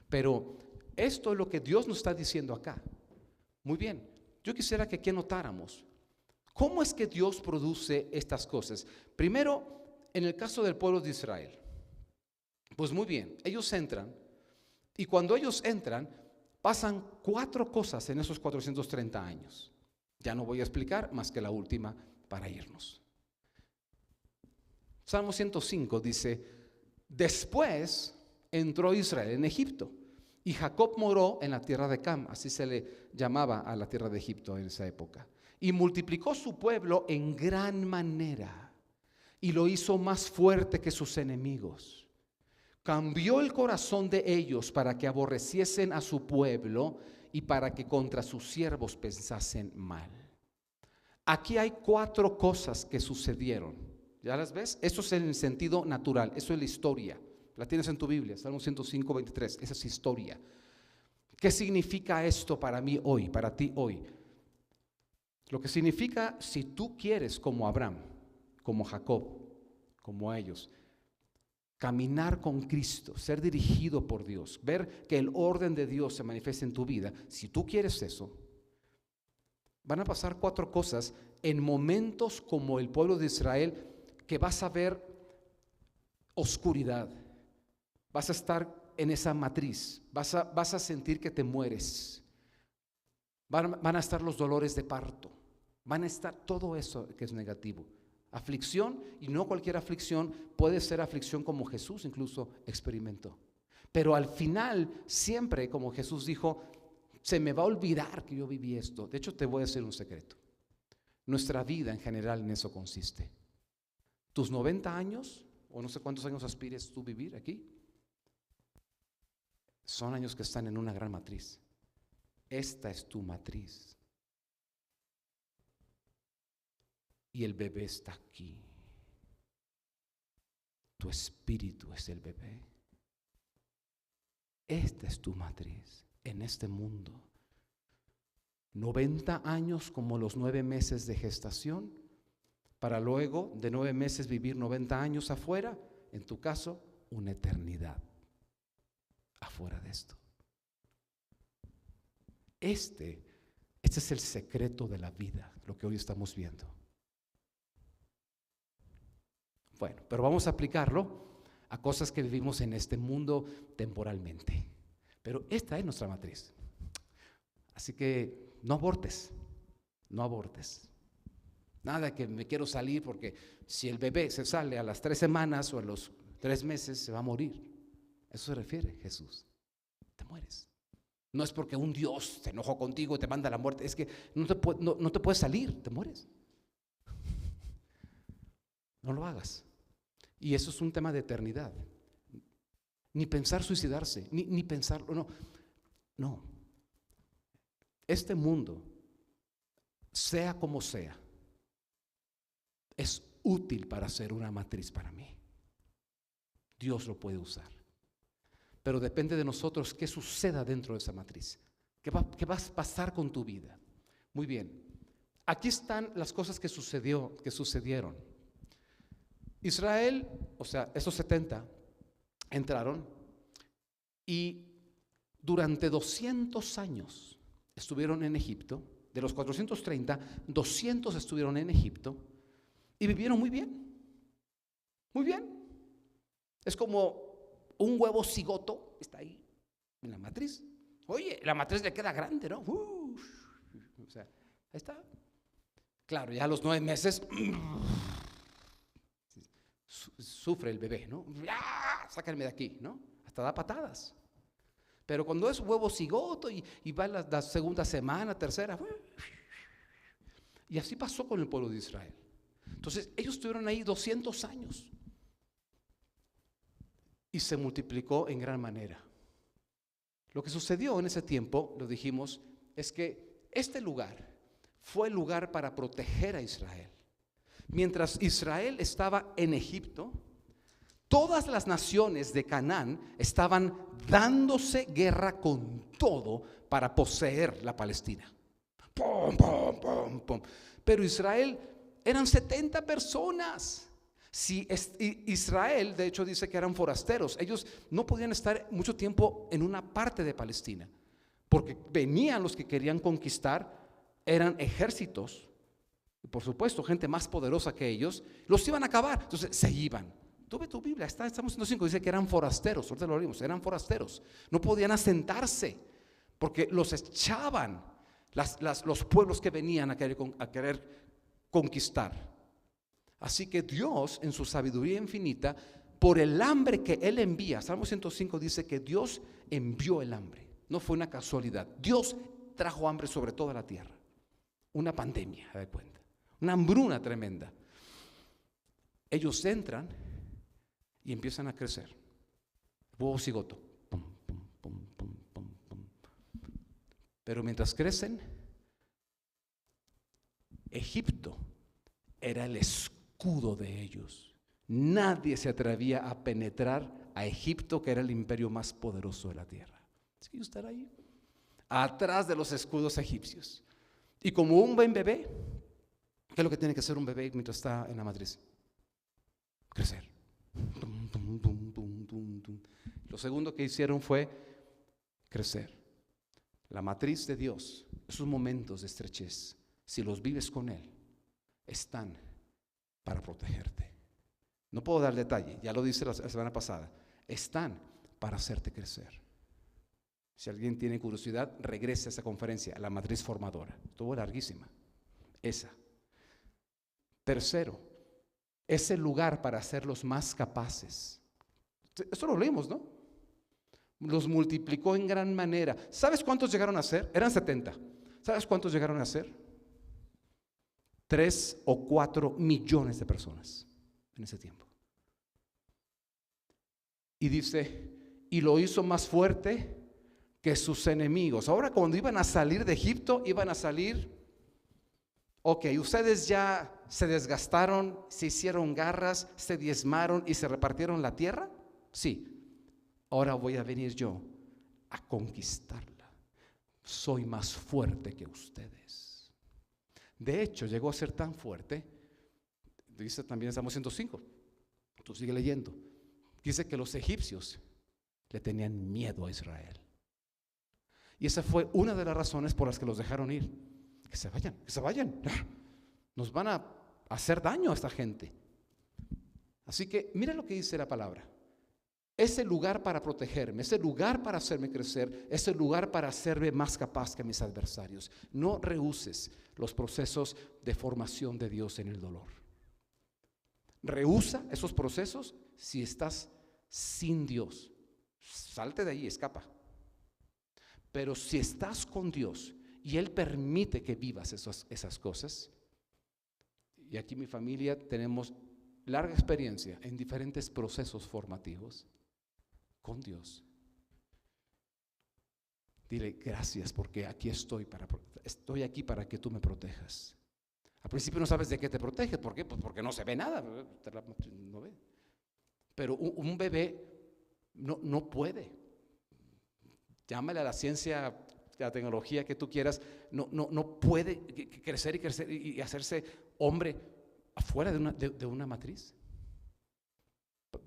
Pero esto es lo que Dios nos está diciendo acá. Muy bien, yo quisiera que aquí anotáramos. ¿Cómo es que Dios produce estas cosas? Primero, en el caso del pueblo de Israel. Pues muy bien, ellos entran y cuando ellos entran, pasan 4 cosas en esos 430 años. Ya no voy a explicar más que la última para irnos. Salmo 105 dice, después entró Israel en Egipto y Jacob moró en la tierra de Cam, así se le llamaba a la tierra de Egipto en esa época, y multiplicó su pueblo en gran manera y lo hizo más fuerte que sus enemigos. Cambió el corazón de ellos para que aborreciesen a su pueblo y para que contra sus siervos pensasen mal. Aquí hay 4 cosas que sucedieron. ¿Ya las ves? Eso es en el sentido natural, eso es la historia. La tienes en tu Biblia, Salmo 105, 23, esa es historia. ¿Qué significa esto para mí hoy, para ti hoy? Lo que significa, si tú quieres como Abraham, como Jacob, como ellos, caminar con Cristo, ser dirigido por Dios, ver que el orden de Dios se manifiesta en tu vida, si tú quieres eso, van a pasar 4 cosas en momentos como el pueblo de Israel, que vas a ver oscuridad, vas a estar en esa matriz, vas a sentir que te mueres, van a estar los dolores de parto, van a estar todo eso que es negativo, aflicción, y no cualquier aflicción, puede ser aflicción como Jesús incluso experimentó, pero al final siempre, como Jesús dijo, se me va a olvidar que yo viví esto. De hecho, te voy a decir un secreto, nuestra vida en general en eso consiste. Tus 90 años, o no sé cuántos años aspires tú vivir aquí, son años que están en una gran matriz. Esta es tu matriz. Y el bebé está aquí. Tu espíritu es el bebé. Esta es tu matriz en este mundo. 90 años como los 9 meses de gestación, para luego de 9 meses vivir 90 años afuera, en tu caso, una eternidad afuera de esto. Este es el secreto de la vida, lo que hoy estamos viendo. Bueno, pero vamos a aplicarlo a cosas que vivimos en este mundo temporalmente. Pero esta es nuestra matriz. Así que no abortes, no abortes. Nada que me quiero salir porque si el bebé se sale a las 3 semanas o a los 3 meses se va a morir. Eso se refiere Jesús. Te mueres. No es porque un Dios se enojó contigo y te manda a la muerte. Es que no te puedes salir, te mueres. No lo hagas. Y eso es un tema de eternidad. Ni pensar suicidarse, ni pensarlo, no. Este mundo, sea como sea, es útil para ser una matriz para mí. Dios lo puede usar. Pero depende de nosotros qué suceda dentro de esa matriz. ¿Qué va a pasar con tu vida? Muy bien. Aquí están las cosas que sucedieron. Israel, o sea, esos 70 entraron y durante 200 años estuvieron en Egipto. De los 430, 200 estuvieron en Egipto y vivieron muy bien. Muy bien. Es como un huevo cigoto, está ahí en la matriz. Oye, la matriz le queda grande, ¿no? O sea, ahí está. Claro, ya a los 9 meses sufre el bebé, ¿no? ¡Ah! Sáquenme de aquí, ¿no? Hasta da patadas. Pero cuando es huevo cigoto y va la segunda semana, tercera, y así pasó con el pueblo de Israel. Entonces, ellos estuvieron ahí 200 años. Y se multiplicó en gran manera. Lo que sucedió en ese tiempo, lo dijimos, es que este lugar fue el lugar para proteger a Israel. Mientras Israel estaba en Egipto, todas las naciones de Canaán estaban dándose guerra con todo para poseer la Palestina. ¡Pum, pum, pum, pum! Pero Israel eran 70 personas. Si Israel, de hecho, dice que eran forasteros. Ellos no podían estar mucho tiempo en una parte de Palestina, porque venían los que querían conquistar, eran ejércitos, y por supuesto, gente más poderosa que ellos, los iban a acabar. Entonces se iban. Tú ve tu Biblia, estamos en 5, dice que eran forasteros. Ahorita lo leímos, eran forasteros. No podían asentarse, porque los echaban los pueblos que venían a querer conquistar. Así que Dios, en su sabiduría infinita, por el hambre que Él envía, Salmo 105 dice que Dios envió el hambre. No fue una casualidad. Dios trajo hambre sobre toda la tierra. Una pandemia, de cuenta. Una hambruna tremenda. Ellos entran y empiezan a crecer. Huevo cigoto. Pum, pum, pum, pum, pum, pum. Pero mientras crecen, Egipto era el escudo de ellos. Nadie se atrevía a penetrar a Egipto, que era el imperio más poderoso de la tierra. ¿Sí estar ahí? Atrás de los escudos egipcios. Y como un buen bebé, ¿qué es lo que tiene que hacer un bebé mientras está en la matriz? Crecer. Lo segundo que hicieron fue crecer. La matriz de Dios, esos momentos de estrechez, si los vives con Él, están para protegerte. No puedo dar detalle, ya lo dice la semana pasada. Están para hacerte crecer. Si alguien tiene curiosidad, regrese a esa conferencia, a la matriz formadora. Estuvo larguísima. Esa. Tercero, es el lugar para hacerlos más capaces. Esto lo leímos, ¿no? Los multiplicó en gran manera. ¿Sabes cuántos llegaron a ser? Eran 70. ¿Sabes cuántos llegaron a ser? 3 o 4 millones de personas en ese tiempo. Y dice, y lo hizo más fuerte que sus enemigos. Ahora, cuando iban a salir de Egipto, iban a salir Ok, ustedes ya se desgastaron, se hicieron garras, se diezmaron y se repartieron la tierra. Sí, ahora voy a venir yo a conquistarla. Soy más fuerte que ustedes. De hecho, llegó a ser tan fuerte, dice también en Salmo 105, tú sigue leyendo, dice que los egipcios le tenían miedo a Israel. Y esa fue una de las razones por las que los dejaron ir. Que se vayan. Nos van a hacer daño a esta gente. Así que mira lo que dice la palabra. Ese lugar para protegerme, ese lugar para hacerme crecer, ese lugar para hacerme más capaz que mis adversarios. No rehúses los procesos de formación de Dios en el dolor. Rehúsa esos procesos si estás sin Dios. Salte de ahí, escapa. Pero si estás con Dios y Él permite que vivas esas cosas, y aquí mi familia tenemos larga experiencia en diferentes procesos formativos con Dios. Dile gracias porque estoy aquí para que tú me protejas. Al principio no sabes de qué te proteges, ¿por qué? Pues porque no se ve nada, no ve. Pero un bebé no puede. Llámale a la ciencia, a la tecnología que tú quieras, no puede crecer y hacerse hombre afuera de una matriz.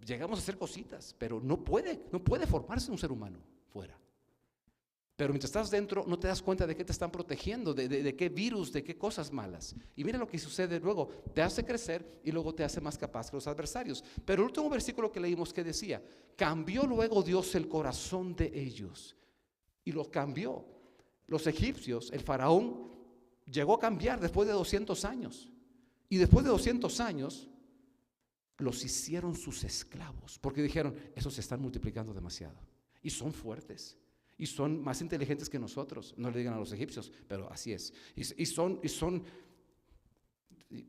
Llegamos a hacer cositas, pero no puede formarse un ser humano fuera. Pero mientras estás dentro no te das cuenta de qué te están protegiendo, de qué virus, de qué cosas malas. Y mira lo que sucede luego, te hace crecer y luego te hace más capaz que los adversarios. Pero el último versículo que leímos que decía, cambió luego Dios el corazón de ellos. Y los cambió. Los egipcios, el faraón, llegó a cambiar después de 200 años. Y después de 200 años, los hicieron sus esclavos. Porque dijeron, esos se están multiplicando demasiado. Y son fuertes. Y son más inteligentes que nosotros. No le digan a los egipcios, pero así es. Y son,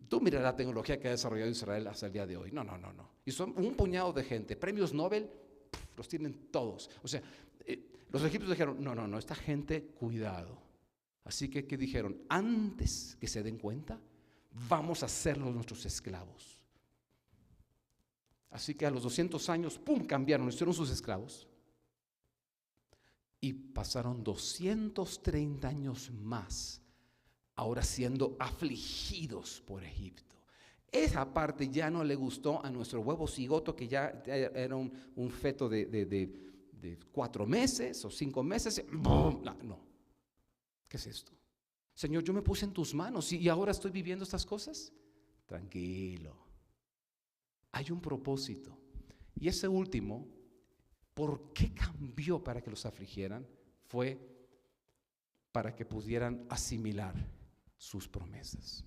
tú mira la tecnología que ha desarrollado Israel hasta el día de hoy. No. Y son un puñado de gente. Premios Nobel, los tienen todos. O sea, los egipcios dijeron, no, esta gente, cuidado. Así que, ¿qué dijeron? Antes que se den cuenta, vamos a hacerlos nuestros esclavos. Así que a los 200 años, cambiaron, hicieron sus esclavos. Y pasaron 230 años más, ahora siendo afligidos por Egipto. Esa parte ya no le gustó a nuestro huevo cigoto, que ya era un feto de 4 meses o 5 meses. No. ¿Qué es esto? Señor, yo me puse en tus manos y ahora estoy viviendo estas cosas. Tranquilo. Hay un propósito. Y ese último, ¿por qué cambió para que los afligieran? Fue para que pudieran asimilar sus promesas.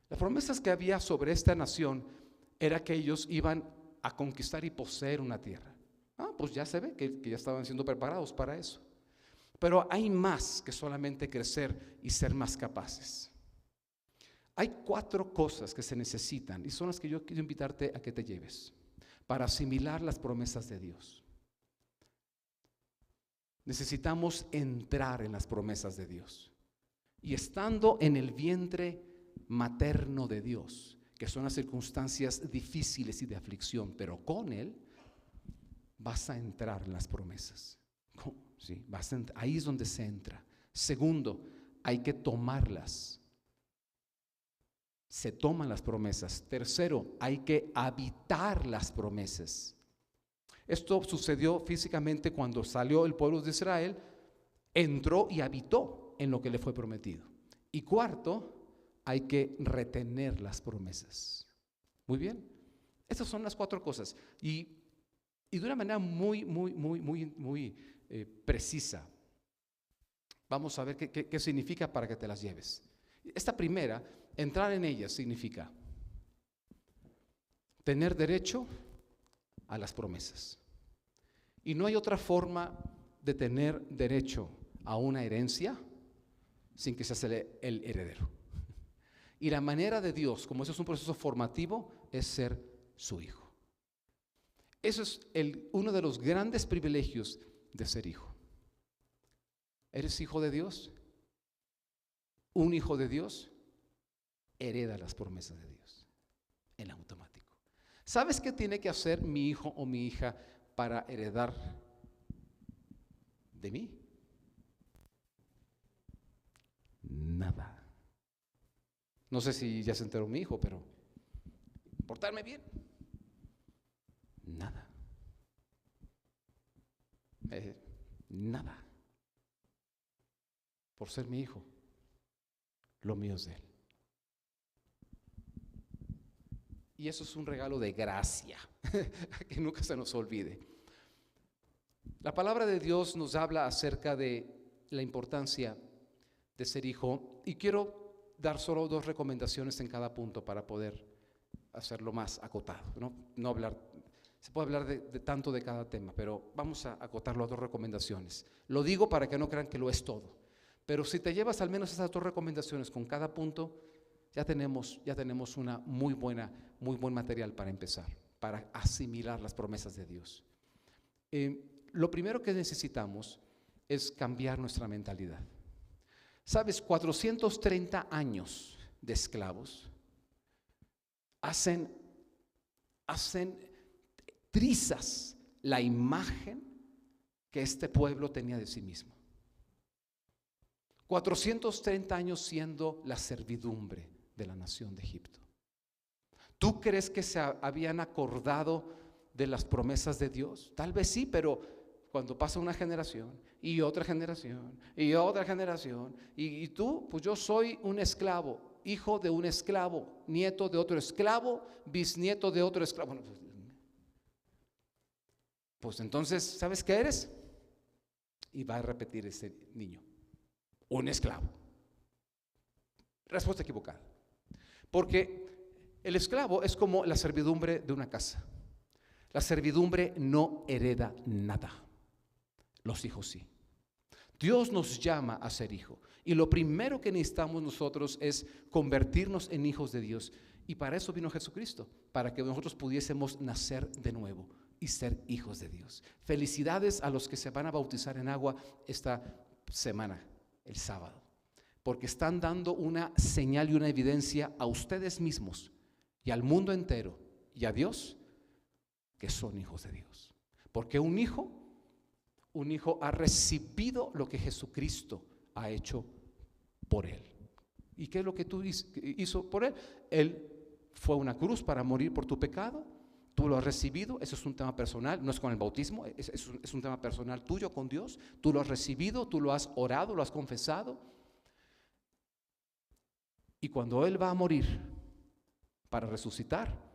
Las promesas que había sobre esta nación era que ellos iban a conquistar y poseer una tierra. Pues ya se ve que ya estaban siendo preparados para eso. Pero hay más que solamente crecer y ser más capaces. Hay 4 cosas que se necesitan y son las que yo quiero invitarte a que te lleves para asimilar las promesas de Dios. Necesitamos entrar en las promesas de Dios. Y estando en el vientre materno de Dios, que son las circunstancias difíciles y de aflicción, pero con Él vas a entrar en las promesas. ¿Sí? Ahí es donde se entra. Segundo, hay que tomarlas. Se toman las promesas. Tercero, hay que habitar las promesas. Esto sucedió físicamente cuando salió el pueblo de Israel, entró y habitó en lo que le fue prometido. Y cuarto, hay que retener las promesas. Muy bien. Estas son las 4 cosas. Y de una manera muy precisa. Vamos a ver qué significa para que te las lleves. Esta primera, entrar en ellas, significa tener derecho a las promesas. Y no hay otra forma de tener derecho a una herencia sin que seas el heredero. Y la manera de Dios, como eso es un proceso formativo, es ser su hijo. Eso es uno de los grandes privilegios de ser hijo. ¿Eres hijo de Dios? un hijo de Dios hereda las promesas de Dios en automático. ¿Sabes qué tiene que hacer mi hijo o mi hija para heredar de mí? Nada. No sé si ya se enteró mi hijo, pero portarme bien. Nada. Nada. Por ser mi hijo, lo mío es de él. Y eso es un regalo de gracia, que nunca se nos olvide. La palabra de Dios nos habla acerca de la importancia de ser hijo, y quiero dar solo 2 recomendaciones en cada punto para poder hacerlo más acotado, no hablar, se puede hablar de tanto de cada tema, pero vamos a acotarlo a 2 recomendaciones. Lo digo para que no crean que lo es todo, pero si te llevas al menos esas 2 recomendaciones con cada punto, ya tenemos una muy buen material para empezar, para asimilar las promesas de Dios. Lo primero que necesitamos es cambiar nuestra mentalidad. ¿Sabes? 430 años de esclavos hacen trizas la imagen que este pueblo tenía de sí mismo. 430 años siendo la servidumbre de la nación de Egipto. ¿Tú crees que se habían acordado de las promesas de Dios? Tal vez sí, pero cuando pasa una generación y otra generación y otra generación, y tú, pues yo soy un esclavo, hijo de un esclavo, nieto de otro esclavo, bisnieto de otro esclavo. Bueno, pues entonces, ¿sabes qué eres? Y va a repetir ese niño: un esclavo. Respuesta equivocada. Porque el esclavo es como la servidumbre de una casa. La servidumbre no hereda nada. Los hijos sí. Dios nos llama a ser hijo. Y lo primero que necesitamos nosotros es convertirnos en hijos de Dios. Y para eso vino Jesucristo, para que nosotros pudiésemos nacer de nuevo y ser hijos de Dios. Felicidades a los que se van a bautizar en agua esta semana, el sábado, porque están dando una señal y una evidencia a ustedes mismos y al mundo entero y a Dios que son hijos de Dios. Porque un hijo ha recibido lo que Jesucristo ha hecho por él. ¿Y qué es lo que tú hizo por él? Él fue a una cruz para morir por tu pecado. Tú lo has recibido. Eso es un tema personal, no es con el bautismo, es un tema personal tuyo con Dios. Tú lo has recibido, tú lo has orado, lo has confesado. Y cuando Él va a morir para resucitar,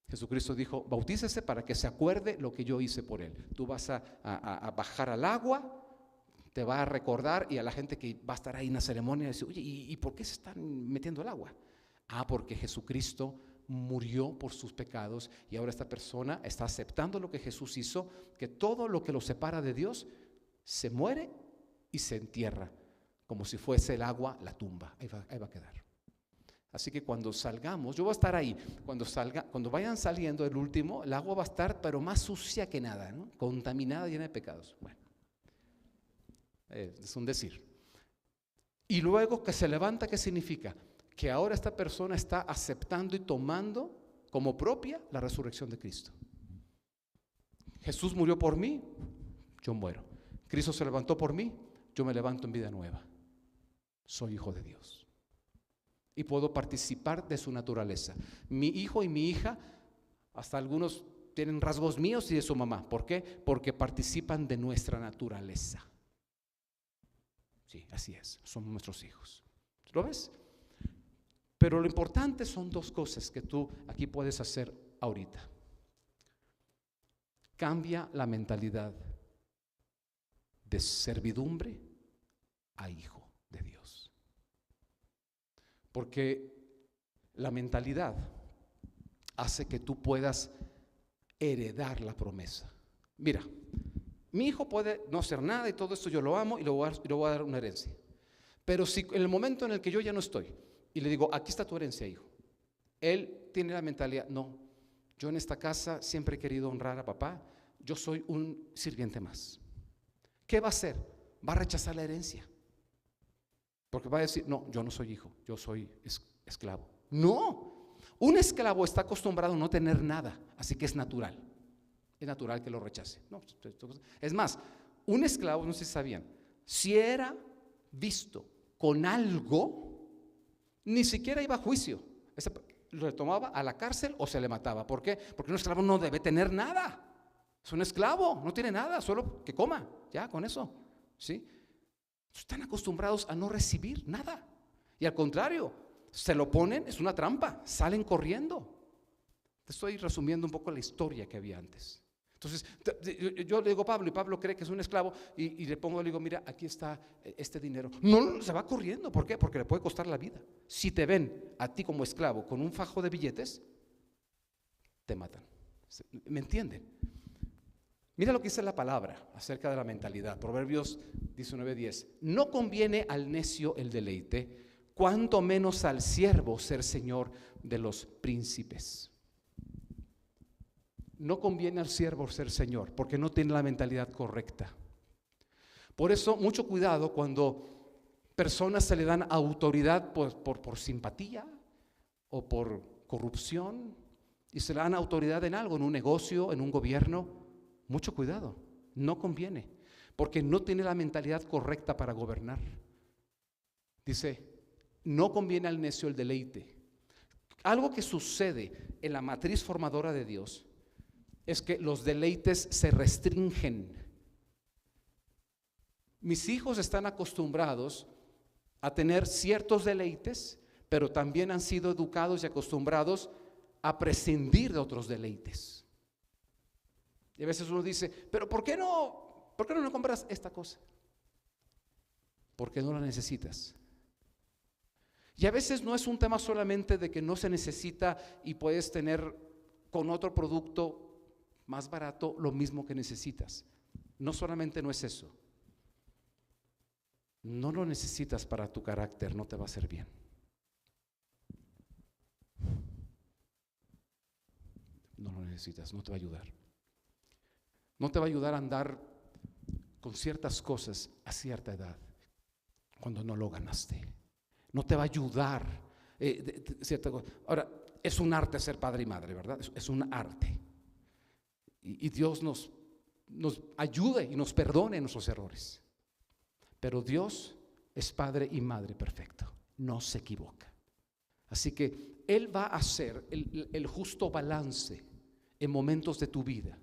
Jesucristo dijo: bautícese para que se acuerde lo que yo hice por Él. Tú vas a bajar al agua, te va a recordar, y a la gente que va a estar ahí en la ceremonia dice: oye, ¿y por qué se están metiendo al agua? Porque Jesucristo murió por sus pecados, y ahora esta persona está aceptando lo que Jesús hizo, que todo lo que lo separa de Dios se muere y se entierra, como si fuese el agua la tumba. Ahí va a quedar. Así que cuando salgamos, yo voy a estar ahí. Cuando vayan saliendo el último, el agua va a estar pero más sucia que nada, ¿no? Contaminada, llena de pecados. Bueno, es un decir. Y luego que se levanta, ¿qué significa? Que ahora esta persona está aceptando y tomando como propia la resurrección de Cristo. Jesús murió por mí, yo muero. Cristo se levantó por mí, yo me levanto en vida nueva. Soy hijo de Dios y puedo participar de su naturaleza. Mi hijo y mi hija, hasta algunos tienen rasgos míos y de su mamá. ¿Por qué? Porque participan de nuestra naturaleza. Sí, así es, son nuestros hijos. ¿Lo ves? Pero lo importante son 2 cosas que tú aquí puedes hacer ahorita. Cambia la mentalidad de servidumbre a hijo de Dios. Porque la mentalidad hace que tú puedas heredar la promesa. Mira, mi hijo puede no hacer nada y todo esto yo lo amo y le voy a dar una herencia. Pero si en el momento en el que yo ya no estoy y le digo: aquí está tu herencia, hijo, él tiene la mentalidad: no, yo en esta casa siempre he querido honrar a papá, yo soy un sirviente más. ¿Qué va a hacer? Va a rechazar la herencia. Porque va a decir, no, yo no soy hijo, yo soy esclavo. No, un esclavo está acostumbrado a no tener nada, así que es natural que lo rechace. No, es más, un esclavo, no sé si sabían, si era visto con algo, ni siquiera iba a juicio. Lo tomaba a la cárcel o se le mataba. ¿Por qué? Porque un esclavo no debe tener nada. Es un esclavo, no tiene nada, solo que coma, ya con eso, ¿sí? Están acostumbrados a no recibir nada. Y al contrario, se lo ponen, es una trampa, salen corriendo. Te estoy resumiendo un poco la historia que había antes. Entonces, yo le digo a Pablo, y Pablo cree que es un esclavo, y le digo, mira, aquí está este dinero. No, se va corriendo. ¿Por qué? Porque le puede costar la vida. Si te ven a ti como esclavo con un fajo de billetes, te matan. ¿Me entienden? Mira lo que dice la palabra acerca de la mentalidad. Proverbios 19:10. No conviene al necio el deleite, cuanto menos al siervo ser señor de los príncipes. No conviene al siervo ser señor, porque no tiene la mentalidad correcta. Por eso, mucho cuidado cuando personas se le dan autoridad por simpatía o por corrupción, y se le dan autoridad en algo, en un negocio, en un gobierno. Mucho cuidado, no conviene, porque no tiene la mentalidad correcta para gobernar. Dice, no conviene al necio el deleite. Algo que sucede en la matriz formadora de Dios es que los deleites se restringen. Mis hijos están acostumbrados a tener ciertos deleites, pero también han sido educados y acostumbrados a prescindir de otros deleites. Y a veces uno dice, pero ¿por qué no compras esta cosa? Porque no la necesitas. Y a veces no es un tema solamente de que no se necesita y puedes tener con otro producto más barato lo mismo que necesitas. No solamente no es eso. No lo necesitas para tu carácter, no te va a hacer bien. No lo necesitas, no te va a ayudar. No te va a ayudar a andar con ciertas cosas a cierta edad, cuando no lo ganaste. No te va a ayudar cierta cosa. Ahora, es un arte ser padre y madre, ¿verdad? Es un arte. Y Dios nos ayude y nos perdone nuestros errores. Pero Dios es padre y madre perfecto, no se equivoca. Así que Él va a hacer el justo balance en momentos de tu vida.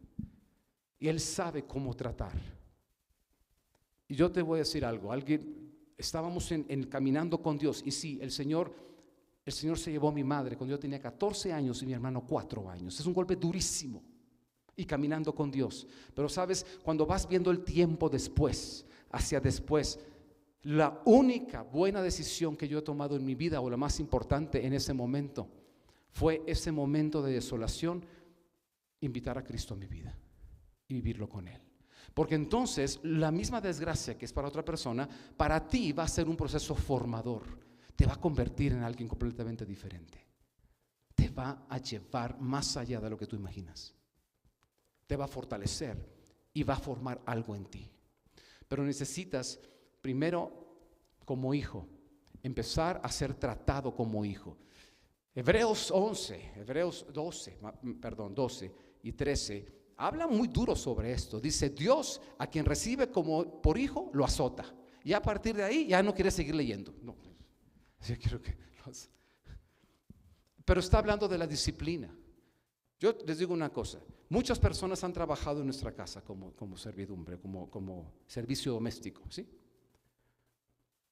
Y Él sabe cómo tratar. Y yo te voy a decir algo. Estábamos caminando con Dios. Y sí, el Señor se llevó a mi madre cuando yo tenía 14 años y mi hermano 4 años. Es un golpe durísimo. Y caminando con Dios. Pero sabes, cuando vas viendo el tiempo hacia después, la única buena decisión que yo he tomado en mi vida, o la más importante en ese momento, fue ese momento de desolación, invitar a Cristo a mi vida y vivirlo con Él. Porque entonces la misma desgracia que es para otra persona, para ti va a ser un proceso formador. Te va a convertir en alguien completamente diferente. Te va a llevar más allá de lo que tú imaginas. Te va a fortalecer y va a formar algo en ti. Pero necesitas primero, como hijo, empezar a ser tratado como hijo. Hebreos 12 y 13 habla muy duro sobre esto. Dice, Dios a quien recibe como por hijo lo azota. Y a partir de ahí ya no quiere seguir leyendo. No, yo quiero que pero está hablando de la disciplina. Yo les digo una cosa, muchas personas han trabajado en nuestra casa como servidumbre, como servicio doméstico, ¿sí?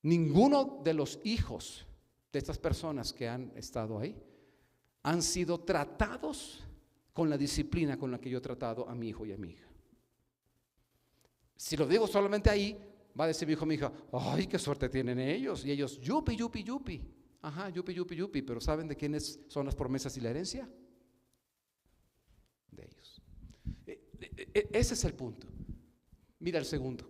Ninguno de los hijos de estas personas que han estado ahí han sido tratados con la disciplina con la que yo he tratado a mi hijo y a mi hija. Si lo digo solamente ahí, va a decir mi hijo, mi hija, ay, qué suerte tienen ellos. Y ellos, yupi, yupi, yupi. Ajá, yupi, yupi, yupi. Pero ¿saben de quiénes son las promesas y la herencia? De ellos. Ese es el punto. Mira el segundo.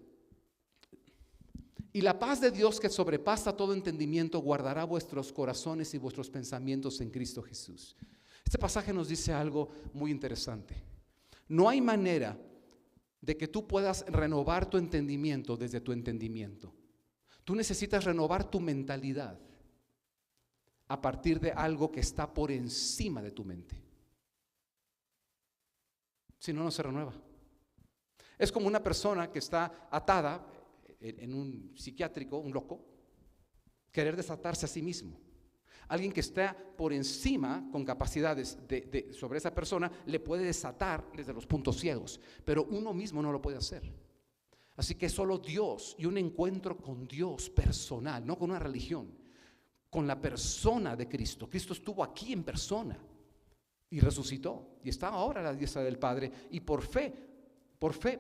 Y la paz de Dios que sobrepasa todo entendimiento guardará vuestros corazones y vuestros pensamientos en Cristo Jesús. Este pasaje nos dice algo muy interesante. No hay manera de que tú puedas renovar tu entendimiento desde tu entendimiento. Tú necesitas renovar tu mentalidad a partir de algo que está por encima de tu mente. Si no, no se renueva. Es como una persona que está atada en un psiquiátrico, un loco, querer desatarse a sí mismo. Alguien que está por encima con capacidades sobre esa persona le puede desatar desde los puntos ciegos, pero uno mismo no lo puede hacer. Así que solo Dios y un encuentro con Dios personal, no con una religión, con la persona de Cristo. Cristo estuvo aquí en persona y resucitó y está ahora a la diestra del Padre, y por fe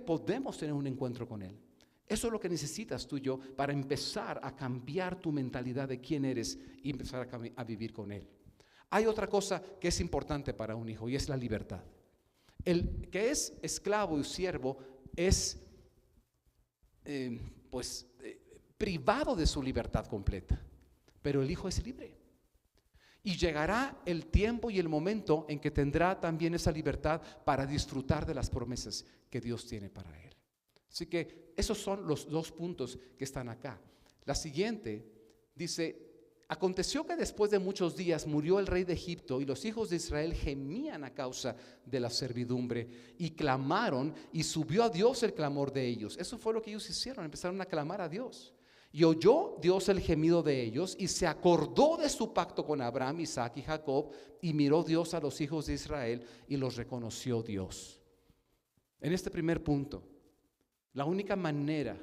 podemos tener un encuentro con Él. Eso es lo que necesitas tú y yo para empezar a cambiar tu mentalidad de quién eres y empezar a vivir con Él. Hay otra cosa que es importante para un hijo, y es la libertad. El que es esclavo y siervo es privado de su libertad completa, pero el hijo es libre. Y llegará el tiempo y el momento en que tendrá también esa libertad para disfrutar de las promesas que Dios tiene para él. Así que esos son los dos puntos que están acá. La siguiente dice: aconteció que después de muchos días murió el rey de Egipto, y los hijos de Israel gemían a causa de la servidumbre y clamaron, y subió a Dios el clamor de ellos. Eso fue lo que ellos hicieron, empezaron a clamar a Dios. Y oyó Dios el gemido de ellos, y se acordó de su pacto con Abraham, Isaac y Jacob, y miró Dios a los hijos de Israel y los reconoció Dios. En este primer punto, la única manera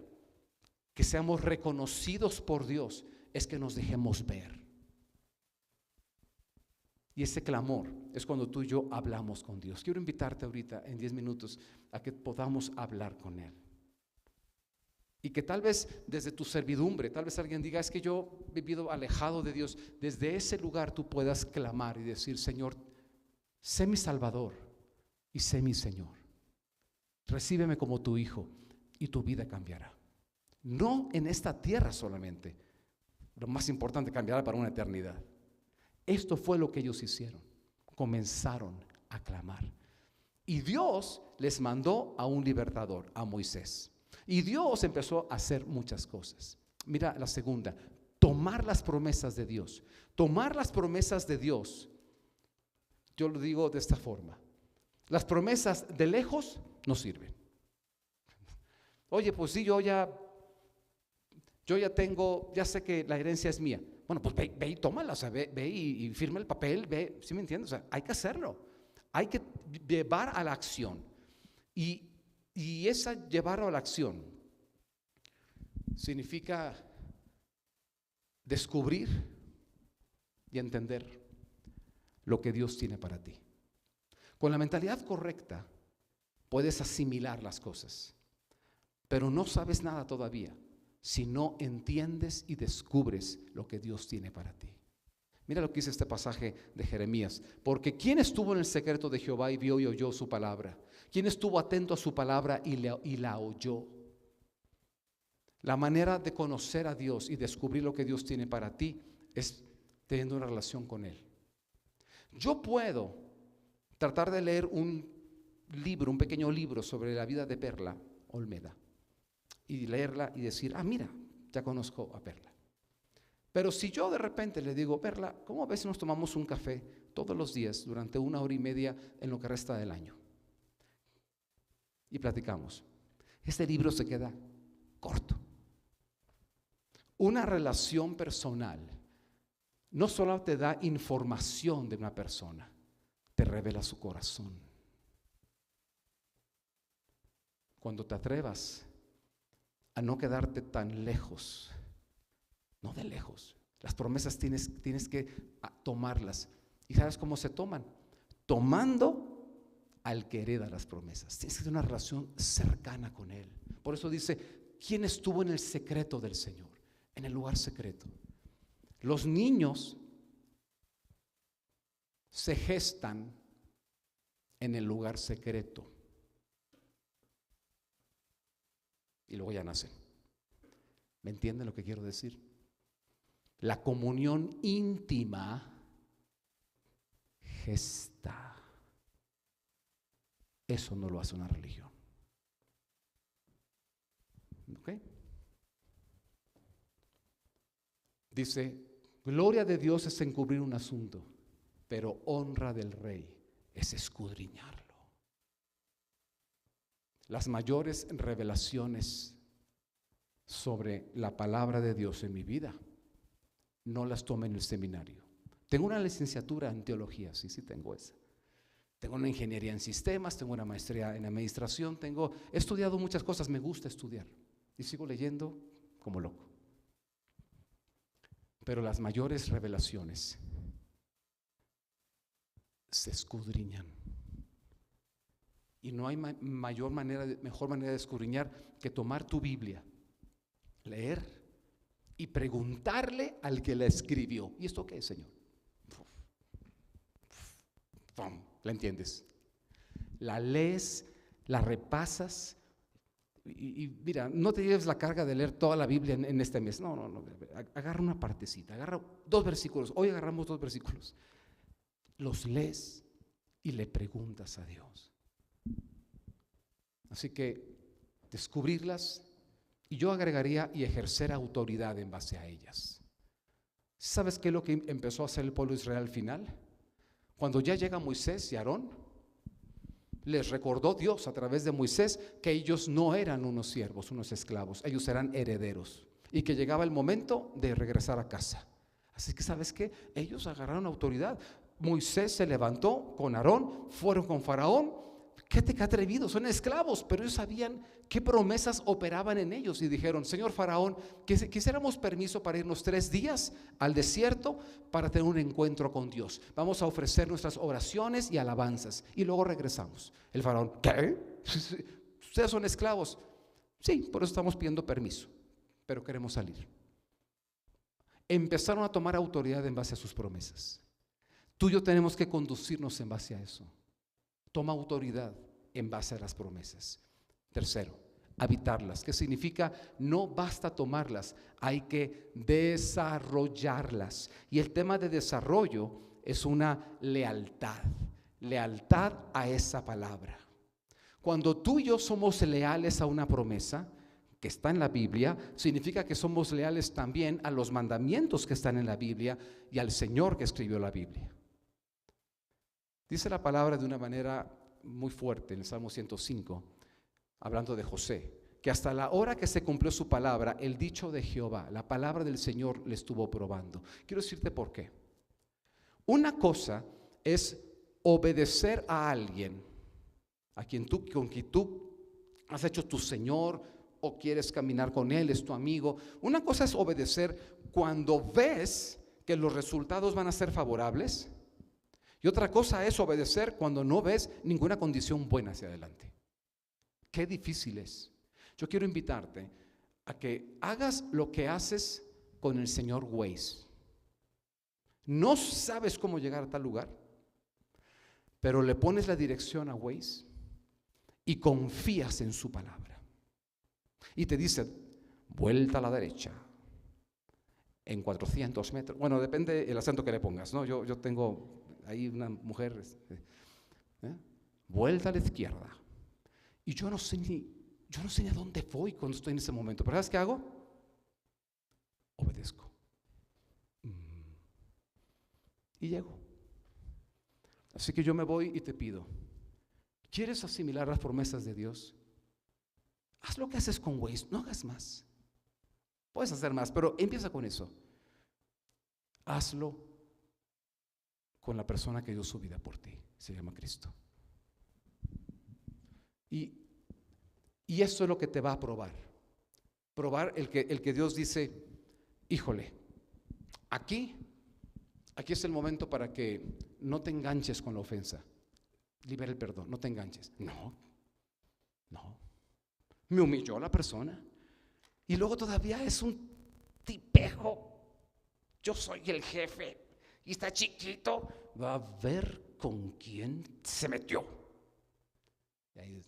que seamos reconocidos por Dios es que nos dejemos ver. Y ese clamor es cuando tú y yo hablamos con Dios. Quiero invitarte ahorita en 10 minutos a que podamos hablar con Él. Y que tal vez desde tu servidumbre, tal vez alguien diga: es que yo he vivido alejado de Dios. Desde ese lugar tú puedas clamar y decir: Señor, sé mi Salvador y sé mi Señor. Recíbeme como tu hijo y tu vida cambiará. No en esta tierra solamente, lo más importante, cambiará para una eternidad. Esto fue lo que ellos hicieron. Comenzaron a clamar. Y Dios les mandó a un libertador, a Moisés. Y Dios empezó a hacer muchas cosas. Mira la segunda: tomar las promesas de Dios. Tomar las promesas de Dios, yo lo digo de esta forma: las promesas de lejos no sirven. Oye, pues sí, yo ya tengo, ya sé que la herencia es mía. Bueno, pues ve y tómala, o sea, ve y firma el papel, ve, ¿sí me entiendes? O sea, hay que hacerlo, hay que llevar a la acción. Y esa llevar a la acción significa descubrir y entender lo que Dios tiene para ti. Con la mentalidad correcta puedes asimilar las cosas, pero no sabes nada todavía si no entiendes y descubres lo que Dios tiene para ti. Mira lo que dice este pasaje de Jeremías: porque ¿quién estuvo en el secreto de Jehová y vio y oyó su palabra? ¿Quién estuvo atento a su palabra y la oyó? La manera de conocer a Dios y descubrir lo que Dios tiene para ti es teniendo una relación con Él. Yo puedo tratar de leer un libro, un pequeño libro sobre la vida de Perla Olmeda, y leerla y decir: ah, mira, ya conozco a Perla. Pero si yo de repente le digo: Perla, ¿cómo ves si nos tomamos un café todos los días durante 1 hora y media en lo que resta del año? Y platicamos. Este libro se queda corto. Una relación personal no solo te da información de una persona, te revela su corazón. Cuando te atrevas a no quedarte tan lejos, no de lejos, las promesas tienes que tomarlas. ¿Y sabes cómo se toman? Tomando al que hereda las promesas. Tienes que tener una relación cercana con Él. Por eso dice: ¿quién estuvo en el secreto del Señor? En el lugar secreto. Los niños se gestan en el lugar secreto y luego ya nacen. ¿Me entienden lo que quiero decir? La comunión íntima gesta. Eso no lo hace una religión. ¿Ok? Dice, gloria de Dios es encubrir un asunto, pero honra del rey es escudriñarlo. Las mayores revelaciones sobre la palabra de Dios en mi vida no las tomé en el seminario. Tengo una licenciatura en teología, sí tengo esa. Tengo una ingeniería en sistemas, tengo una maestría en administración, he estudiado muchas cosas, me gusta estudiar y sigo leyendo como loco. Pero las mayores revelaciones se escudriñan. Y no hay mejor manera de escudriñar que tomar tu Biblia, leer y preguntarle al que la escribió. ¿Y esto qué es, Señor? ¿La entiendes? La lees, la repasas y mira, no te lleves la carga de leer toda la Biblia en este mes. No. Agarra una partecita, agarra 2 versículos. Hoy agarramos 2 versículos. Los lees y le preguntas a Dios. Así que descubrirlas, y yo agregaría y ejercer autoridad en base a ellas. ¿Sabes qué es lo que empezó a hacer el pueblo de Israel al final? Cuando ya llega Moisés y Aarón, les recordó Dios a través de Moisés que ellos no eran unos siervos, unos esclavos, ellos eran herederos y que llegaba el momento de regresar a casa. Así que ¿sabes qué? Ellos agarraron autoridad. Moisés se levantó con Aarón, fueron con Faraón. Qué atrevidos, son esclavos, pero ellos sabían qué promesas operaban en ellos y dijeron, Señor Faraón, quisiéramos permiso para irnos 3 días al desierto para tener un encuentro con Dios. Vamos a ofrecer nuestras oraciones y alabanzas y luego regresamos. El Faraón, ¿qué? ¿Ustedes son esclavos? Sí, por eso estamos pidiendo permiso, pero queremos salir. Empezaron a tomar autoridad en base a sus promesas. Tú y yo tenemos que conducirnos en base a eso. Toma autoridad en base a las promesas. Tercero, habitarlas. ¿Qué significa? No basta tomarlas, hay que desarrollarlas. Y el tema de desarrollo es una lealtad a esa palabra. Cuando tú y yo somos leales a una promesa que está en la Biblia, significa que somos leales también a los mandamientos que están en la Biblia y al Señor que escribió la Biblia. Dice la palabra de una manera muy fuerte en el Salmo 105, hablando de José, que hasta la hora que se cumplió su palabra, el dicho de Jehová, la palabra del Señor le estuvo probando. Quiero decirte por qué. Una cosa es obedecer a alguien, con quien tú has hecho tu Señor o quieres caminar con él, es tu amigo. Una cosa es obedecer cuando ves que los resultados van a ser favorables. Y otra cosa es obedecer cuando no ves ninguna condición buena hacia adelante. Qué difícil es. Yo quiero invitarte a que hagas lo que haces con el señor Waze. No sabes cómo llegar a tal lugar, pero le pones la dirección a Waze y confías en su palabra. Y te dice, vuelta a la derecha, en 400 metros. Bueno, depende el acento que le pongas, ¿no? Yo tengo ahí una mujer, vuelta a la izquierda. Y yo no sé ni a dónde voy cuando estoy en ese momento. Pero ¿sabes qué hago? Obedezco. Y llego. Así que yo me voy y te pido, ¿quieres asimilar las promesas de Dios? Haz lo que haces con Waze, no hagas más. Puedes hacer más, pero empieza con eso. Hazlo con la persona que dio su vida por ti, se llama Cristo. Y eso es lo que te va a probar. Probar el que Dios dice, híjole, aquí es el momento para que no te enganches con la ofensa. Libera el perdón, no te enganches. No. Me humilló la persona. Y luego todavía es un tipejo. Yo soy el jefe. Y está chiquito, va a ver con quién se metió. Y ahí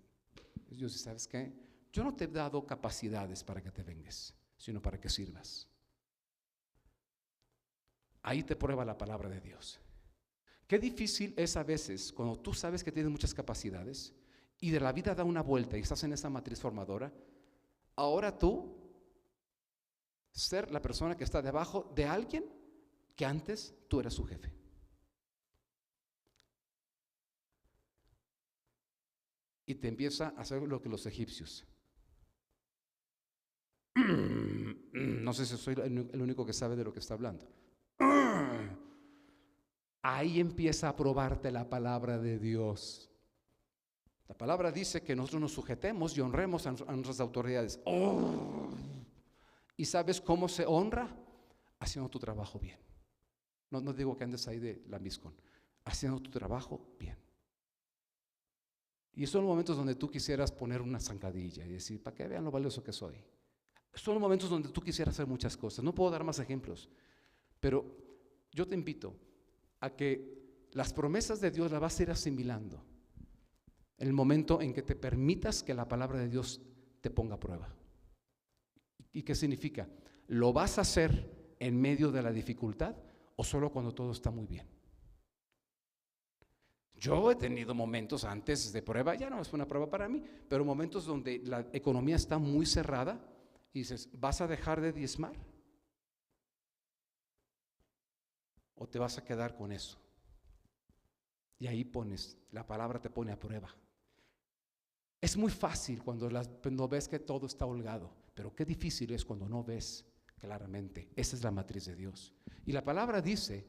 Dios dice, ¿sabes qué? Yo no te he dado capacidades para que te vengues, sino para que sirvas. Ahí te prueba la palabra de Dios. Qué difícil es a veces cuando tú sabes que tienes muchas capacidades y de la vida da una vuelta y estás en esa matriz formadora. Ahora tú ser la persona que está debajo de alguien que antes tú eras su jefe. Y te empieza a hacer lo que los egipcios. No sé si soy el único que sabe de lo que está hablando. Ahí empieza a probarte la palabra de Dios. La palabra dice que nosotros nos sujetemos y honremos a nuestras autoridades. ¿Y sabes cómo se honra? Haciendo tu trabajo bien. No digo que andes ahí de lambiscón. Haciendo tu trabajo bien. Y son momentos donde tú quisieras poner una zancadilla y decir, para que vean lo valioso que soy. Son momentos donde tú quisieras hacer muchas cosas. No puedo dar más ejemplos, pero yo te invito a que las promesas de Dios las vas a ir asimilando en el momento en que te permitas que la palabra de Dios te ponga a prueba. ¿Y qué significa? ¿Lo vas a hacer en medio de la dificultad o solo cuando todo está muy bien? Yo he tenido momentos antes de prueba, ya no es una prueba para mí, pero momentos donde la economía está muy cerrada y dices, ¿vas a dejar de diezmar? ¿O te vas a quedar con eso? Y ahí la palabra te pone a prueba. Es muy fácil cuando ves que todo está holgado, pero qué difícil es cuando no ves claramente. Esa es la matriz de Dios. Y la palabra dice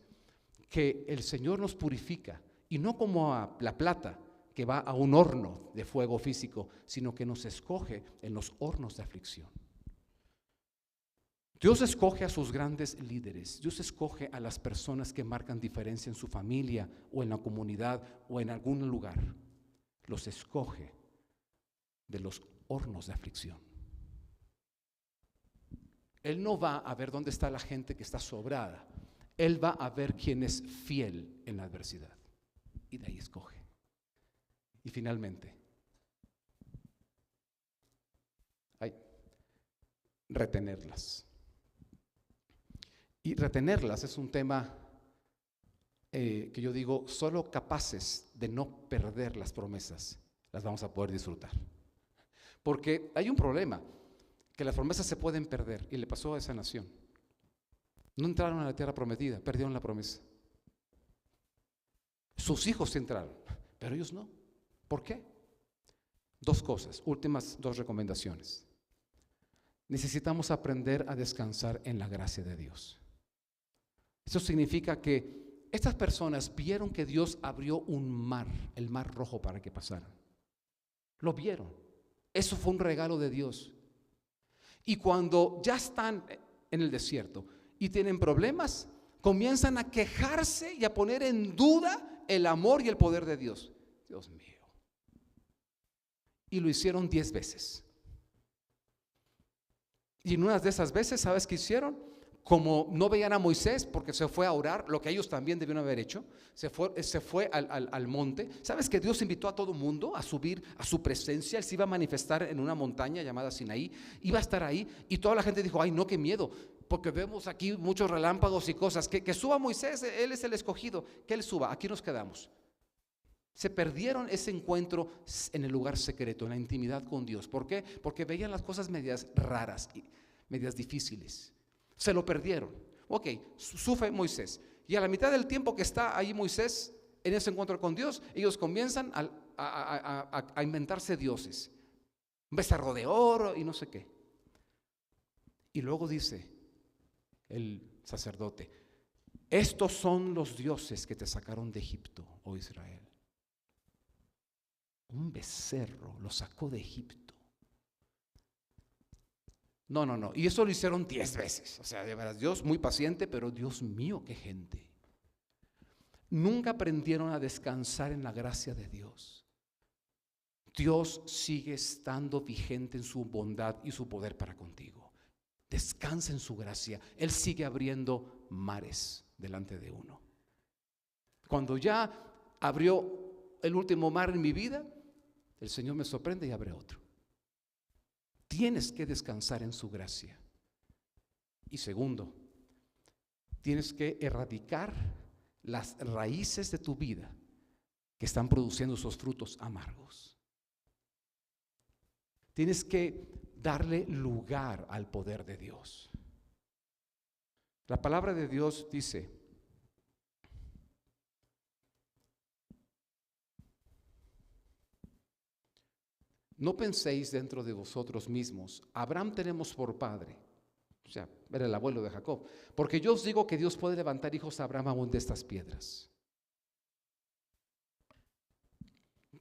que el Señor nos purifica, y no como a la plata que va a un horno de fuego físico, sino que nos escoge en los hornos de aflicción. Dios escoge a sus grandes líderes. Dios escoge a las personas que marcan diferencia en su familia o en la comunidad o en algún lugar. Los escoge de los hornos de aflicción. Él no va a ver dónde está la gente que está sobrada. Él va a ver quién es fiel en la adversidad. Y de ahí escoge. Y finalmente, retenerlas. Y retenerlas es un tema que yo digo, solo capaces de no perder las promesas las vamos a poder disfrutar. Porque hay un problema, que las promesas se pueden perder, y le pasó a esa nación. No entraron a la tierra prometida, perdieron la promesa. Sus hijos entraron, pero ellos no. ¿Por qué? Dos cosas, últimas dos recomendaciones. Necesitamos aprender a descansar en la gracia de Dios. Eso significa que estas personas vieron que Dios abrió un mar, el mar rojo, para que pasaran. Lo vieron. Eso fue un regalo de Dios. Y cuando ya están en el desierto y tienen problemas, comienzan a quejarse y a poner en duda el amor y el poder de Dios. Dios mío. Y lo hicieron 10 veces. Y en una de esas veces, ¿sabes qué hicieron? Como no veían a Moisés porque se fue a orar, lo que ellos también debieron haber hecho, se fue al monte. ¿Sabes que Dios invitó a todo el mundo a subir a su presencia? Él se iba a manifestar en una montaña llamada Sinaí, iba a estar ahí, y toda la gente dijo, ay no, qué miedo, porque vemos aquí muchos relámpagos y cosas, que suba Moisés, él es el escogido, que él suba, aquí nos quedamos. Se perdieron ese encuentro en el lugar secreto, en la intimidad con Dios. ¿Por qué? Porque veían las cosas medias raras, medias difíciles. Se lo perdieron. Ok, sufre Moisés. Y a la mitad del tiempo que está ahí Moisés en ese encuentro con Dios, ellos comienzan a inventarse dioses. Un becerro de oro y no sé qué. Y luego dice el sacerdote, estos son los dioses que te sacaron de Egipto, oh Israel. Un becerro lo sacó de Egipto. No. Y eso lo hicieron 10 veces. O sea, de verdad, Dios muy paciente, pero Dios mío, qué gente. Nunca aprendieron a descansar en la gracia de Dios. Dios sigue estando vigente en su bondad y su poder para contigo. Descansa en su gracia. Él sigue abriendo mares delante de uno. Cuando ya abrió el último mar en mi vida, el Señor me sorprende y abre otro. Tienes que descansar en su gracia. Y segundo, tienes que erradicar las raíces de tu vida que están produciendo esos frutos amargos. Tienes que darle lugar al poder de Dios. La palabra de Dios dice: no penséis dentro de vosotros mismos, Abraham tenemos por padre. O sea, era el abuelo de Jacob. Porque yo os digo que Dios puede levantar hijos a Abraham aún de estas piedras.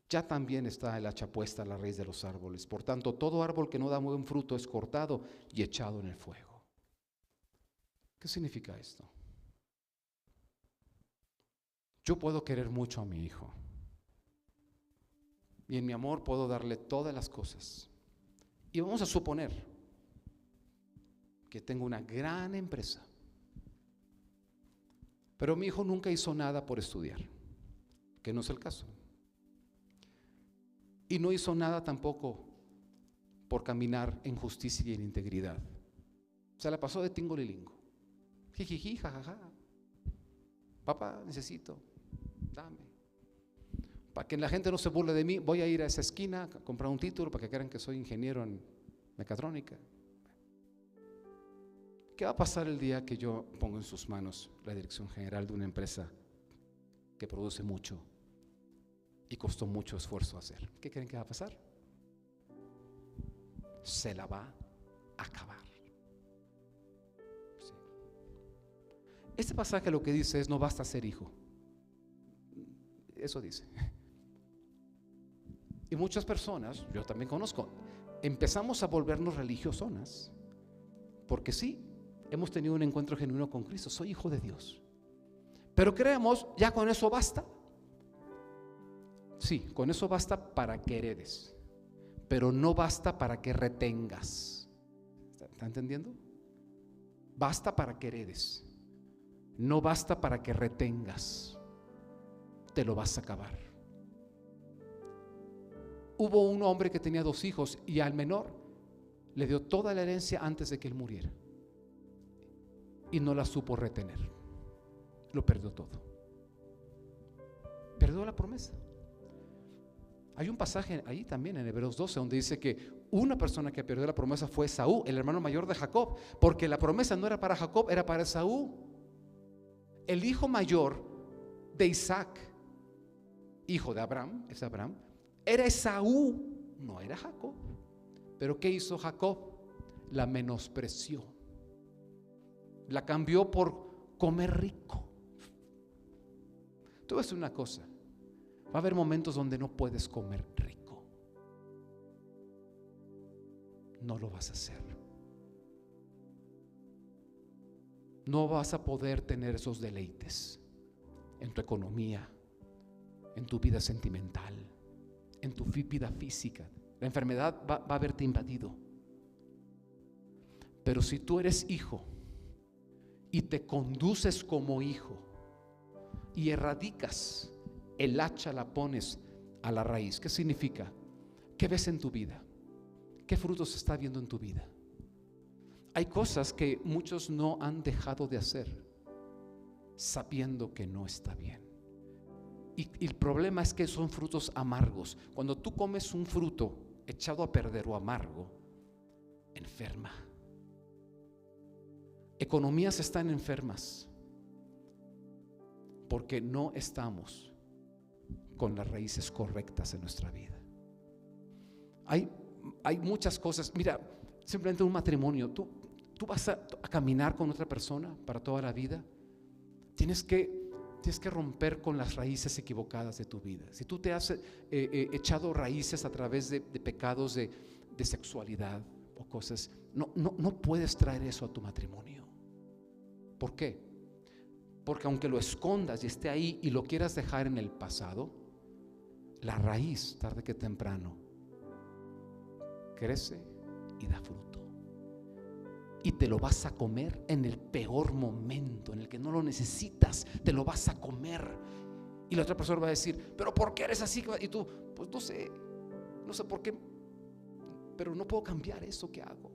Ya también está el hacha puesta a la raíz de los árboles. Por tanto, todo árbol que no da buen fruto es cortado y echado en el fuego. ¿Qué significa esto? Yo puedo querer mucho a mi hijo. Y en mi amor puedo darle todas las cosas. Y vamos a suponer que tengo una gran empresa, pero mi hijo nunca hizo nada por estudiar, que no es el caso. Y no hizo nada tampoco por caminar en justicia y en integridad. Se la pasó de tingolilingo. Jijiji, jajaja. Papá, necesito, dame. Para que la gente no se burle de mí, voy a ir a esa esquina a comprar un título para que crean que soy ingeniero en mecatrónica. ¿Qué va a pasar el día que yo pongo en sus manos la dirección general de una empresa que produce mucho y costó mucho esfuerzo hacer? ¿Qué creen que va a pasar? Se la va a acabar. Sí. Este pasaje lo que dice es: no basta ser hijo. Eso dice. Y muchas personas, yo también conozco, empezamos a volvernos religiosonas, porque sí, hemos tenido un encuentro genuino con Cristo, soy hijo de Dios, pero creemos, ya con eso basta. Sí, con eso basta para que heredes, pero no basta para que retengas. ¿Está entendiendo? Basta para que heredes, no basta para que retengas. Te lo vas a acabar. Hubo un hombre que tenía 2 hijos y al menor le dio toda la herencia antes de que él muriera y no la supo retener. Lo perdió todo. Perdió la promesa. Hay un pasaje ahí también en Hebreos 12 donde dice que una persona que perdió la promesa fue Esaú, el hermano mayor de Jacob, porque la promesa no era para Jacob, era para Esaú, el hijo mayor de Isaac, hijo de Abraham. Es Abraham, era Esaú, no era Jacob. Pero ¿qué hizo Jacob? La menospreció, la cambió por comer rico. Tú ves una cosa, va a haber momentos donde no puedes comer rico, no lo vas a hacer. No vas a poder tener esos deleites en tu economía, en tu vida sentimental, en tu vida física. La enfermedad va a haberte invadido. Pero si tú eres hijo y te conduces como hijo y erradicas, el hacha la pones a la raíz. ¿Qué significa? ¿Qué ves en tu vida? ¿Qué frutos está viendo en tu vida? Hay cosas que muchos no han dejado de hacer sabiendo que no está bien. Y el problema es que son frutos amargos. Cuando tú comes un fruto echado a perder o amargo, enferma. Economías están enfermas porque no estamos con las raíces correctas en nuestra vida. Hay muchas cosas. Mira, simplemente un matrimonio. Tú vas a caminar con otra persona para toda la vida. Tienes que romper con las raíces equivocadas de tu vida. Si tú te has echado raíces a través de pecados de sexualidad o cosas, no puedes traer eso a tu matrimonio. ¿Por qué? Porque aunque lo escondas y esté ahí y lo quieras dejar en el pasado, la raíz, tarde que temprano, crece y da fruto. Y te lo vas a comer en el peor momento, en el que no lo necesitas, te lo vas a comer. Y la otra persona va a decir: ¿pero por qué eres así? Y tú, pues no sé por qué, pero no puedo cambiar eso que hago.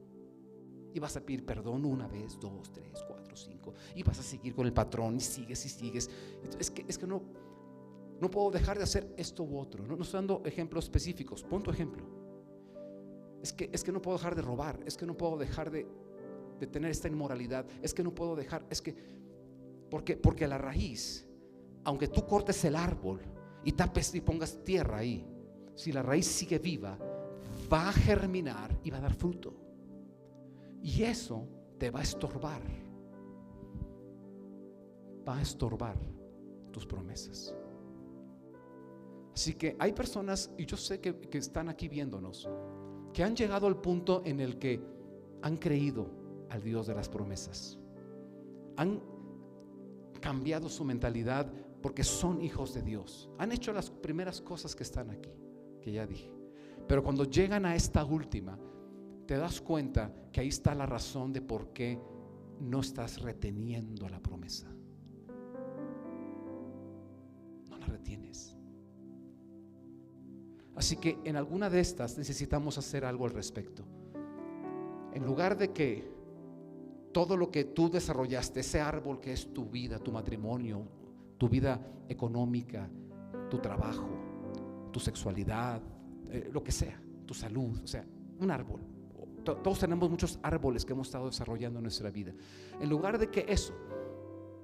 Y vas a pedir perdón 1 vez, 2, 3, 4, 5, y vas a seguir con el patrón y sigues y sigues. Es que no puedo dejar de hacer esto u otro. No estoy dando ejemplos específicos. Pon tu ejemplo. Es que no puedo dejar de robar. Es que no puedo dejar de de tener esta inmoralidad, es que no puedo dejar, es que, porque la raíz, aunque tú cortes el árbol y tapes y pongas tierra ahí, si la raíz sigue viva, va a germinar y va a dar fruto. Y eso te va a estorbar. Va a estorbar tus promesas. Así que hay personas, y yo sé que están aquí viéndonos, que han llegado al punto en el que han creído al Dios de las promesas. Han cambiado su mentalidad porque son hijos de Dios. Han hecho las primeras cosas que están aquí, que ya dije. Pero cuando llegan a esta última, te das cuenta que ahí está la razón de por qué no estás reteniendo la promesa. No la retienes. Así que en alguna de estas necesitamos hacer algo al respecto. En lugar de que todo lo que tú desarrollaste, ese árbol que es tu vida, tu matrimonio, tu vida económica, tu trabajo, tu sexualidad, lo que sea, tu salud, o sea, un árbol. Todos tenemos muchos árboles que hemos estado desarrollando en nuestra vida. En lugar de que eso,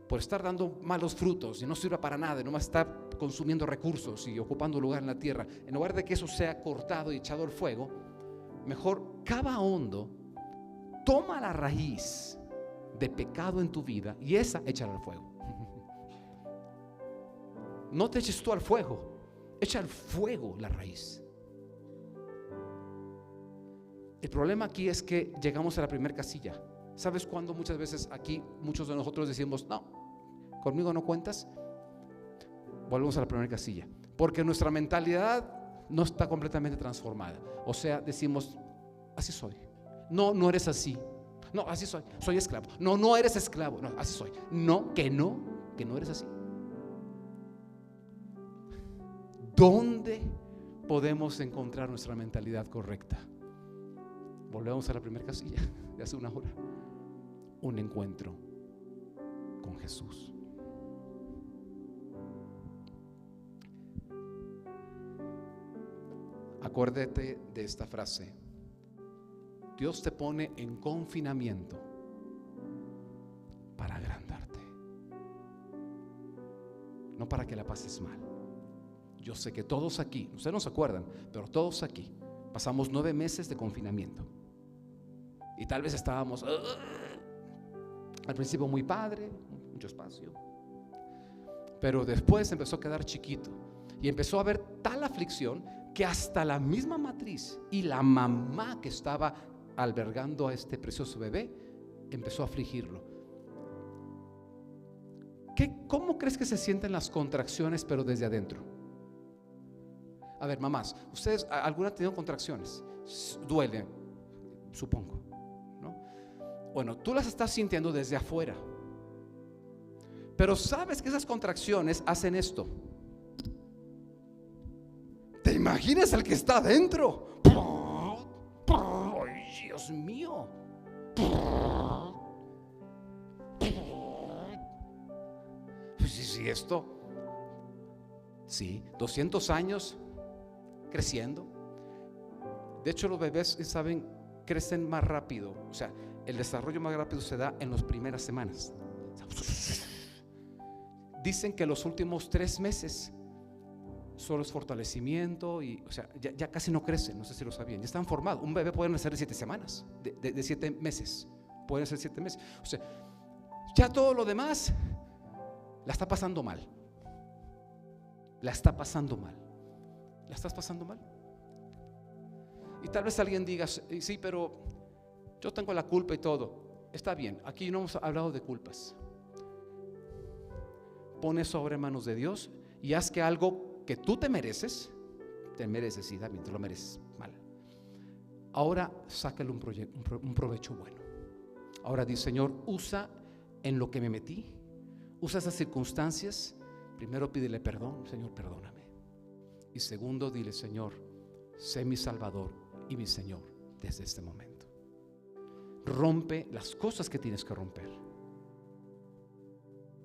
por estar dando malos frutos y no sirva para nada, nomás está consumiendo recursos y ocupando lugar en la tierra, en lugar de que eso sea cortado y echado al fuego, mejor cava hondo, toma la raíz de pecado en tu vida y esa échala al fuego. No te eches tú al fuego, echa al fuego la raíz. El problema aquí es que llegamos a la primera casilla. ¿Sabes cuándo muchas veces aquí muchos de nosotros decimos, no, conmigo no cuentas? Volvemos a la primera casilla, porque nuestra mentalidad no está completamente transformada. O sea, decimos, así soy. No, no eres así. No, así soy esclavo. No, no eres esclavo. No, así soy. No, que no eres así. ¿Dónde podemos encontrar nuestra mentalidad correcta? Volvemos a la primera casilla de hace una hora. Un encuentro con Jesús. Acuérdate de esta frase: Dios te pone en confinamiento para agrandarte, no para que la pases mal. Yo sé que todos aquí, ustedes no se acuerdan, pero todos aquí pasamos 9 meses de confinamiento. Y tal vez estábamos al principio muy padre, mucho espacio, pero después empezó a quedar chiquito y empezó a haber tal aflicción que hasta la misma matriz y la mamá que estaba albergando a este precioso bebé empezó a afligirlo. ¿Cómo crees que se sienten las contracciones pero desde adentro? A ver, mamás, ¿ustedes alguna han tenido contracciones? Duele, supongo, ¿no? Bueno, tú las estás sintiendo desde afuera, pero sabes que esas contracciones hacen esto. ¿Te imaginas al que está adentro? ¡Ay, Dios mío! Pues sí, esto, sí, 200 años creciendo. De hecho, los bebés, saben, crecen más rápido. O sea, el desarrollo más rápido se da en las primeras semanas. Dicen que los últimos 3 meses solo es fortalecimiento y, o sea, ya casi no crecen. No sé si lo sabían, ya están formados. Un bebé puede nacer de 7 semanas, de 7 meses. Pueden ser 7 meses. O sea, ya todo lo demás la está pasando mal. La está pasando mal. ¿La estás pasando mal? Y tal vez alguien diga, sí, pero yo tengo la culpa y todo. Está bien, aquí no hemos hablado de culpas. Pon eso ahora en manos de Dios y haz que algo que tú te mereces, sí, también te lo mereces mal. Ahora sácale un provecho bueno. Ahora di, Señor, usa en lo que me metí, usa esas circunstancias. Primero pídele perdón, Señor, perdóname. Y segundo, dile, Señor, sé mi Salvador y mi Señor desde este momento. Rompe las cosas que tienes que romper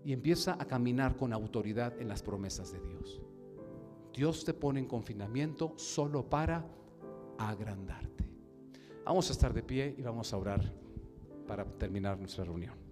y empieza a caminar con autoridad en las promesas de Dios. Dios te pone en confinamiento solo para agrandarte. Vamos a estar de pie y vamos a orar. para terminar nuestra reunión.